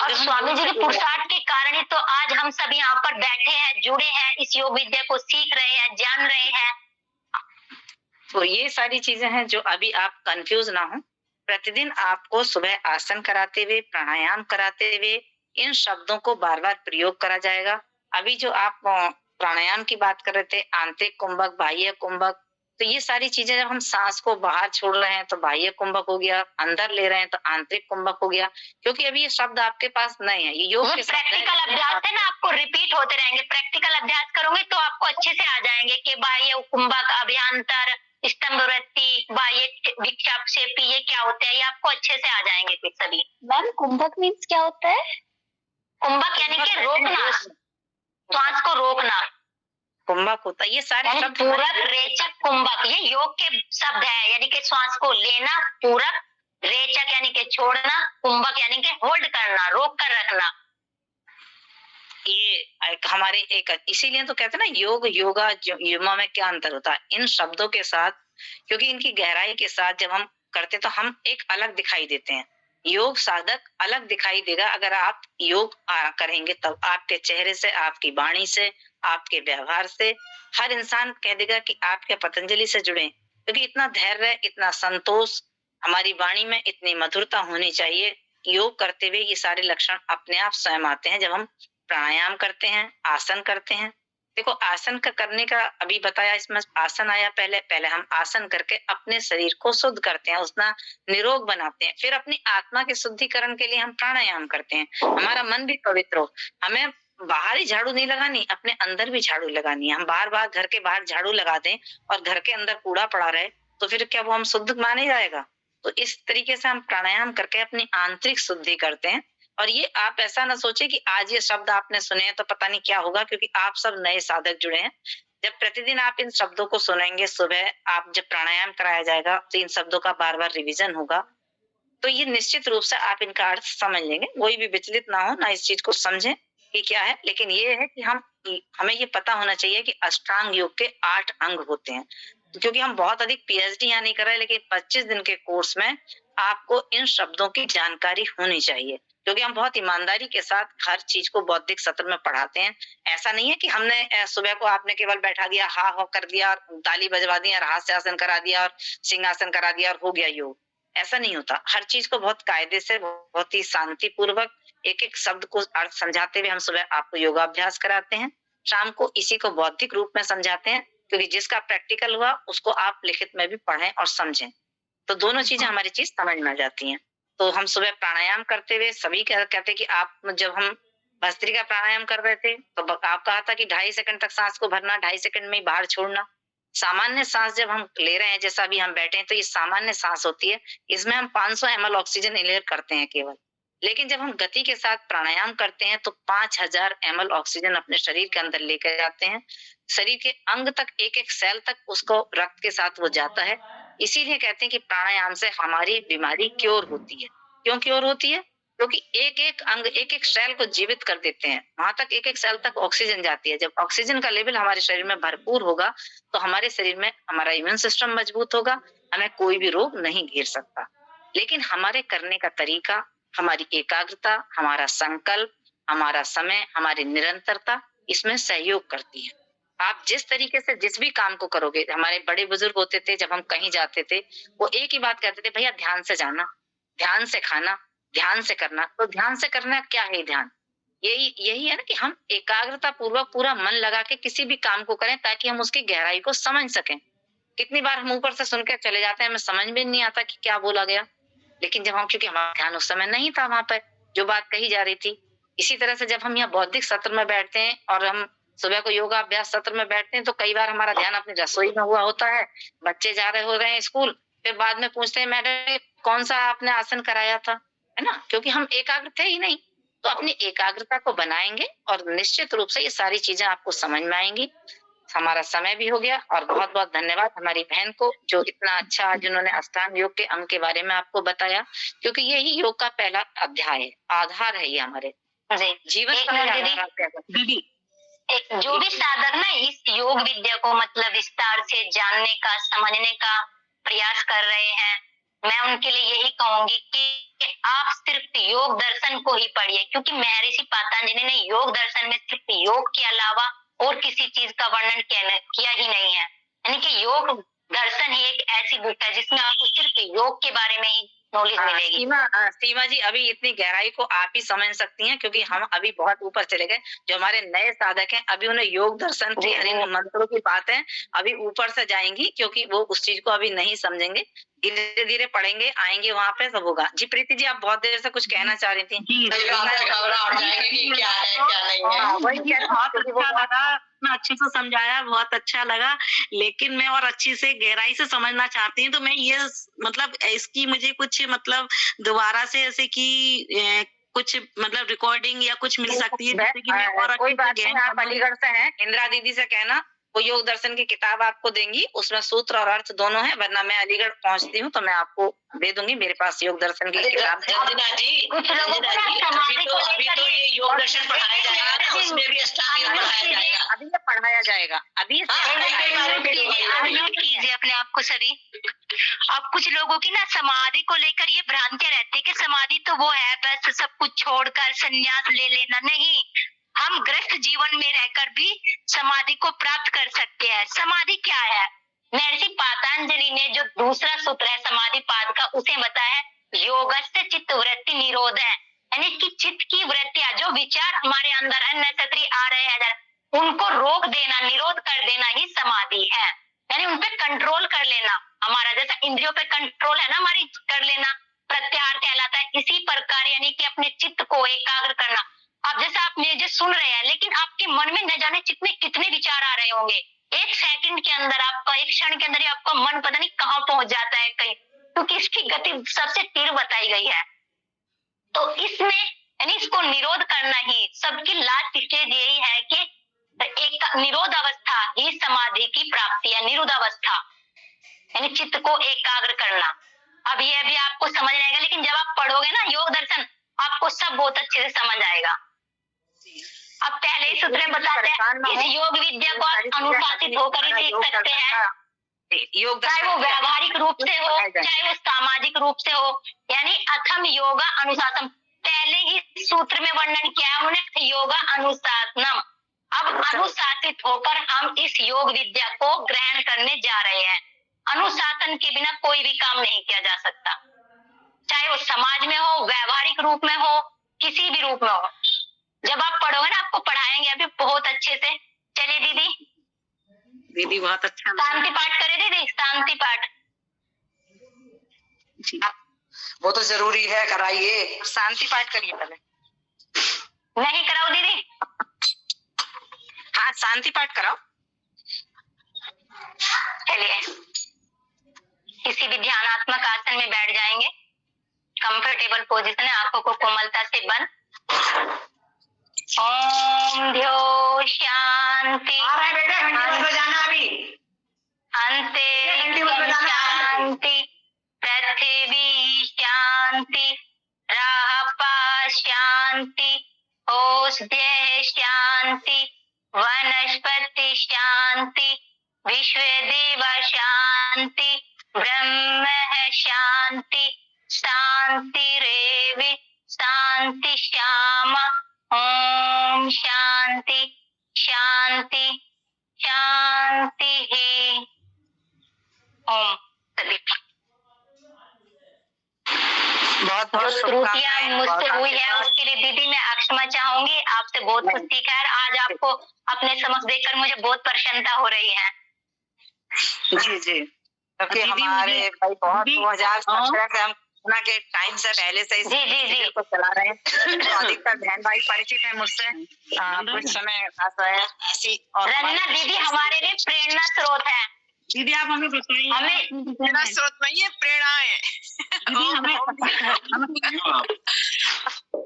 S2: और स्वामी जी के पुरुषार्थ के कारण ही तो आज हम सब यहाँ पर बैठे हैं, जुड़े हैं, इस योग विद्या को सीख रहे हैं, जान रहे हैं।
S4: तो ये सारी चीजें हैं जो अभी आप कंफ्यूज ना हो। प्रतिदिन आपको सुबह आसन कराते हुए, प्राणायाम कराते हुए इन शब्दों को बार बार प्रयोग करा जाएगा। अभी जो आप प्राणायाम की बात कर रहे थे, आंतरिक कुंभक, बाह्य कुंभक, तो ये सारी चीजें जब हम सांस को बाहर छोड़ रहे हैं तो बाह्य कुंभक हो गया, अंदर ले रहे हैं तो आंतरिक कुंभक हो गया, क्योंकि अभी ये शब्द आपके पास नहीं है। ये योग के
S2: प्रैक्टिकल अभ्यास है ना, आपको रिपीट होते रहेंगे। प्रैक्टिकल अभ्यास करोगे तो आपको अच्छे से आ जाएंगे कि बाह्य कुंभक, अभ्यंतर, स्तंभ वृत्ति, बाह्य विक्षेपी, ये क्या होता है, ये आपको अच्छे से आ जाएंगे फिर सभी।
S3: मैम कुंभक मीन्स क्या होता है?
S2: कुंभक यानी कि रोकना, श्वास को रोकना
S4: कुंभक होता है। ये सारे शब्द
S2: पूरक, रेचक, कुंभक ये योग के शब्द है, यानी कि श्वास को लेना, पूरक, रेचक यानी कि छोड़ना, कुंभक यानी कि होल्ड करना, रोक कर रखना।
S4: ये हमारे एक, इसीलिए तो कहते हैं ना योग, योगा, युमा में क्या अंतर होता है इन शब्दों के साथ, क्योंकि इनकी गहराई के साथ जब हम करते तो हम एक अलग दिखाई देते हैं। योग साधक अलग दिखाई देगा अगर आप योग करेंगे, तब आपके चेहरे से, आपकी वाणी से, आपके व्यवहार से हर इंसान कह देगा कि आप क्या पतंजलि से जुड़े, क्योंकि इतना धैर्य, इतना संतोष, हमारी वाणी में इतनी मधुरता होनी चाहिए। योग करते हुए ये सारे लक्षण अपने आप स्वयं आते हैं। जब हम प्राणायाम करते हैं, आसन करते हैं, देखो आसन का करने का अभी बताया, इसमें आसन आया पहले हम आसन करके अपने शरीर को शुद्ध करते हैं, उसका निरोग बनाते हैं। फिर अपनी आत्मा के शुद्धिकरण के लिए हम प्राणायाम करते हैं, हमारा मन भी पवित्र हो। हमें बाहर ही झाड़ू नहीं लगानी, अपने अंदर भी झाड़ू लगानी है। हम बार घर के बाहर झाड़ू लगा दें और घर के अंदर कूड़ा पड़ा रहे तो फिर क्या वो हम शुद्ध माने जाएगा? तो इस तरीके से हम प्राणायाम करके अपनी आंतरिक शुद्धि करते हैं। और ये आप ऐसा ना सोचे कि आज ये शब्द आपने सुने हैं तो पता नहीं क्या होगा, क्योंकि आप सब नए साधक जुड़े हैं। जब प्रतिदिन आप इन शब्दों को सुनेंगे, सुबह आप जब प्राणायाम कराया जाएगा तो इन शब्दों का बार रिवीजन होगा, तो ये निश्चित रूप से आप इनका अर्थ समझ लेंगे। कोई भी विचलित ना हो, ना इस चीज को समझें कि क्या है। लेकिन ये है कि हमें ये पता होना चाहिए कि अष्टांग योग के 8 अंग होते हैं। क्योंकि हम बहुत अधिक पीएचडी यहाँ नहीं कर रहे, लेकिन 25 दिन के कोर्स में आपको इन शब्दों की जानकारी होनी चाहिए, क्योंकि हम बहुत ईमानदारी के साथ हर चीज को बौद्धिक सत्र में पढ़ाते हैं। ऐसा नहीं है कि हमने सुबह को आपने केवल बैठा दिया, हा हो कर दिया और ताली बजवा दी और हास्यासन करा दिया और सिंहासन करा दिया और हो गया योग। ऐसा नहीं होता। हर चीज को बहुत कायदे से, बहुत ही शांति पूर्वक एक एक शब्द को अर्थ समझाते हुए हम सुबह आपको योगाभ्यास कराते हैं, शाम को इसी को बौद्धिक रूप में समझाते हैं, क्योंकि जिसका प्रैक्टिकल हुआ उसको आप लिखित में भी पढ़ें और समझें, तो दोनों चीजें हमारी चीज समझ में आ जाती हैं। तो हम सुबह प्राणायाम करते हुए सभी कहते हैं कि आप, जब हम भस्त्रिका प्राणायाम कर रहे थे तो आप कहा था कि 2.5 सेकंड तक सांस को भरना, 2.5 सेकंड में ही बाहर छोड़ना। सामान्य सांस जब हम ले रहे हैं, जैसा भी हम बैठे हैं, तो ये सामान्य सांस होती है। इसमें हम 500 ml ऑक्सीजन इनहेल करते हैं केवल। लेकिन जब हम गति के साथ प्राणायाम करते हैं तो 5000 ml ऑक्सीजन अपने शरीर के अंदर लेकर जाते हैं। शरीर के अंग तक, एक एक सेल तक उसको रक्त के साथ वो जाता है। इसीलिए कहते हैं कि प्राणायाम से हमारी बीमारी क्योर होती है। क्यों क्योर होती है? क्योंकि एक एक अंग, एक एक सेल को जीवित कर देते हैं। वहां तक एक एक सेल तक ऑक्सीजन जाती है। जब ऑक्सीजन का लेवल हमारे शरीर में भरपूर होगा तो हमारे शरीर में हमारा इम्यून सिस्टम मजबूत होगा, हमें कोई भी रोग नहीं घेर सकता। लेकिन हमारे करने का तरीका, हमारी एकाग्रता, हमारा संकल्प, हमारा समय, हमारी निरंतरता इसमें सहयोग करती है। आप जिस तरीके से जिस भी काम को करोगे, हमारे बड़े बुजुर्ग होते थे, जब हम कहीं जाते थे वो एक ही बात कहते थे, भैया ध्यान से जाना, ध्यान से खाना, ध्यान से करना। तो ध्यान से करना क्या है? ध्यान यही है ना कि हम एकाग्रता पूर्वक पूरा मन लगा के किसी भी काम को करें ताकि हम उसकी गहराई को समझ सकें। कितनी बार हम ऊपर से सुनकर चले जाते हैं, हमें समझ में नहीं आता कि क्या बोला गया। लेकिन जब हम, क्योंकि हमारा ध्यान उस समय नहीं था वहां पर जो बात कही जा रही थी। इसी तरह से जब हम यहाँ बौद्धिक सत्र में बैठते हैं और हम सुबह को योगाभ्यास सत्र में बैठते हैं तो कई बार हमारा ध्यान अपनी रसोई में हुआ होता है, बच्चे जा रहे हो रहे हैं स्कूल, फिर बाद में पूछते हैं मैडम कौन सा आपने आसन कराया था, है ना, क्योंकि हम एकाग्र थे ही नहीं। तो अपनी एकाग्रता को बनाएंगे और निश्चित रूप से ये सारी चीजें आपको समझ में आएंगी। हमारा समय भी हो गया और बहुत बहुत धन्यवाद हमारी बहन को जो इतना अच्छा आज उन्होंने अष्टांग योग के अंग के बारे में आपको बताया, क्योंकि यही योग का पहला अध्याय है, आधार है ये हमारे जीवन का।
S2: दीदी, जो भी साधक ना इस योग विद्या को मतलब विस्तार से जानने का, समझने का प्रयास कर रहे हैं, मैं उनके लिए यही कहूंगी कि आप सिर्फ योग दर्शन को ही पढ़िए, क्योंकि महर्षि पतंजलि ने योग दर्शन में सिर्फ योग के अलावा और किसी चीज का वर्णन किया ही नहीं है। यानी कि योग दर्शन ही एक ऐसी बुक है जिसमें आपको सिर्फ योग के बारे में ही नॉलेज मिलेगी।
S4: सीमा जी, अभी इतनी गहराई को आप ही समझ सकती हैं, क्योंकि हम अभी बहुत ऊपर चले गए। जो हमारे नए साधक हैं अभी उन्हें योग दर्शन की मंत्रों की बातें अभी ऊपर से जाएंगी, क्योंकि वो उस चीज को अभी नहीं समझेंगे। धीरे धीरे पढ़ेंगे, आएंगे वहाँ पे सब होगा। जी प्रीति जी, आप बहुत देर से कुछ कहना चाह रही थी।
S6: अच्छे से समझाया, बहुत अच्छा लगा, लेकिन मैं और अच्छी से गहराई से समझना चाहती हूँ। तो मैं ये मतलब इसकी मुझे कुछ मतलब दोबारा से ऐसे कि कुछ मतलब रिकॉर्डिंग या कुछ मिल सकती है, जैसे कि मैं और
S4: कोई बात नहीं, आप अलीगढ़ से हैं, इंदिरा दीदी से कहना वो योग दर्शन की किताब आपको देंगी, उसमें सूत्र और अर्थ दोनों है। वरना मैं अलीगढ़ पहुंचती हूँ तो मैं आपको दे दूंगी, मेरे पास योग दर्शन की किताब है।
S2: कुछ लोगों को
S5: अभी तो ये योग दर्शन पढ़ाया जाएगा, उसमें भी अष्टांग योग पढ़ाया जाएगा।
S4: अभी ये पढ़ाया जाएगा, अभी
S2: कीजिए अपने आप को सभी। अब कुछ लोगों की ना समाधि को लेकर ये भ्रांतियां रहती है कि समाधि तो वो है बस सब कुछ छोड़कर संन्यास ले लेना। नहीं, हम ग्रस्त जीवन में रहकर भी समाधि को प्राप्त कर सकते हैं। समाधि क्या है? महर्षि पातंजलि ने जो दूसरा सूत्र है समाधि पाद का, उसे बताया है योगस्य चित्त वृत्ति निरोध है, यानी कि चित्त की वृत्तियां, जो विचार हमारे अंदर अननेसेसरी आ रहे हैं, उनको रोक देना, निरोध कर देना ही समाधि है। यानी उन पे कंट्रोल कर लेना, हमारा जैसा इंद्रियों पे कंट्रोल है ना हमारी, कर लेना प्रत्याहार कहलाता है। इसी प्रकार यानी कि अपने चित्त को एकाग्र करना। अब जैसा आप मुझे सुन रहे हैं, लेकिन आपके मन में न जाने कितने विचार आ रहे होंगे। एक सेकंड के अंदर आपका, एक क्षण के अंदर ही आपका मन पता नहीं कहाँ पहुंच जाता है कहीं, क्योंकि इसकी गति सबसे तीव्र बताई गई है। तो इसमें यानी इसको निरोध करना ही सबकी लास्ट स्टेज यही है कि एक निरोध अवस्था ही समाधि की प्राप्ति है। निरोध अवस्था यानी चित्त को एकाग्र करना। अब यह भी आपको समझ आएगा, लेकिन जब आप पढ़ोगे ना योग दर्शन, आपको सब बहुत अच्छे से समझ आएगा। अब पहले ही सूत्र में बताते हैं, इस योग विद्या को आप अनुशासित होकर ही सीख सकते हैं, चाहे वो व्यावहारिक रूप से हो, चाहे वो सामाजिक रूप से हो। यानी अथम योगा अनुशासन, पहले ही सूत्र में वर्णन किया है उन्होंने, योगा अनुशासनम। अब अनुशासित होकर हम इस योग विद्या को ग्रहण करने जा रहे हैं। अनुशासन के बिना कोई भी काम नहीं किया जा सकता, चाहे वो समाज में हो, व्यावहारिक रूप में हो, किसी भी रूप में हो। जब आप पढ़ोगे ना, आपको पढ़ाएंगे अभी बहुत अच्छे से। चलिए दीदी
S6: बहुत अच्छा
S2: शांति पाठ करे दीदी, शांति पाठ।
S5: वो तो जरूरी है, कराइए।
S4: शांति पाठ करिए पहले।
S2: नहीं कराओ दीदी?
S4: हाँ, शांति पाठ कराओ।
S2: चलिए किसी भी ध्यानात्मक आसन में बैठ जाएंगे। कंफर्टेबल पोजीशन है, आंखों को कोमलता से बंद। ओम ध्यो शांति। अंते शांति, पृथ्वी शांति, रापा शांति, औषधय शांति, वनस्पति शांति, विश्वदेव शांति, ब्रह्म शांति, शांति रेवि शांति श्यामा। ओम शांति शांति शांति ही। ओम सदित।
S4: बहुत
S2: जो त्रुटियां मुझसे हुई है उसके लिए दीदी मैं क्षमा चाहूंगी। आपसे बहुत कुछ सीखा है, आज आपको अपने समक्ष देखकर मुझे बहुत प्रसन्नता हो रही है।
S4: जी जी, क्योंकि हमारे भाई बहुत 2017 से हम कोरोना के टाइम से पहले से इस को चला रहे हैं, तो अधिकतर बहन भाई परिचित है मुझसे। कुछ समय
S2: रंजना दीदी हमारे लिए प्रेरणा स्रोत है।
S6: दीदी आप हमें बताइए।
S2: हमें
S5: प्रेरणा स्रोत नहीं है, प्रेरणा है।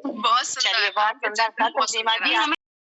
S5: बहुत सुंदर।
S4: चलिए, बहुत सुंदर। सीमा जी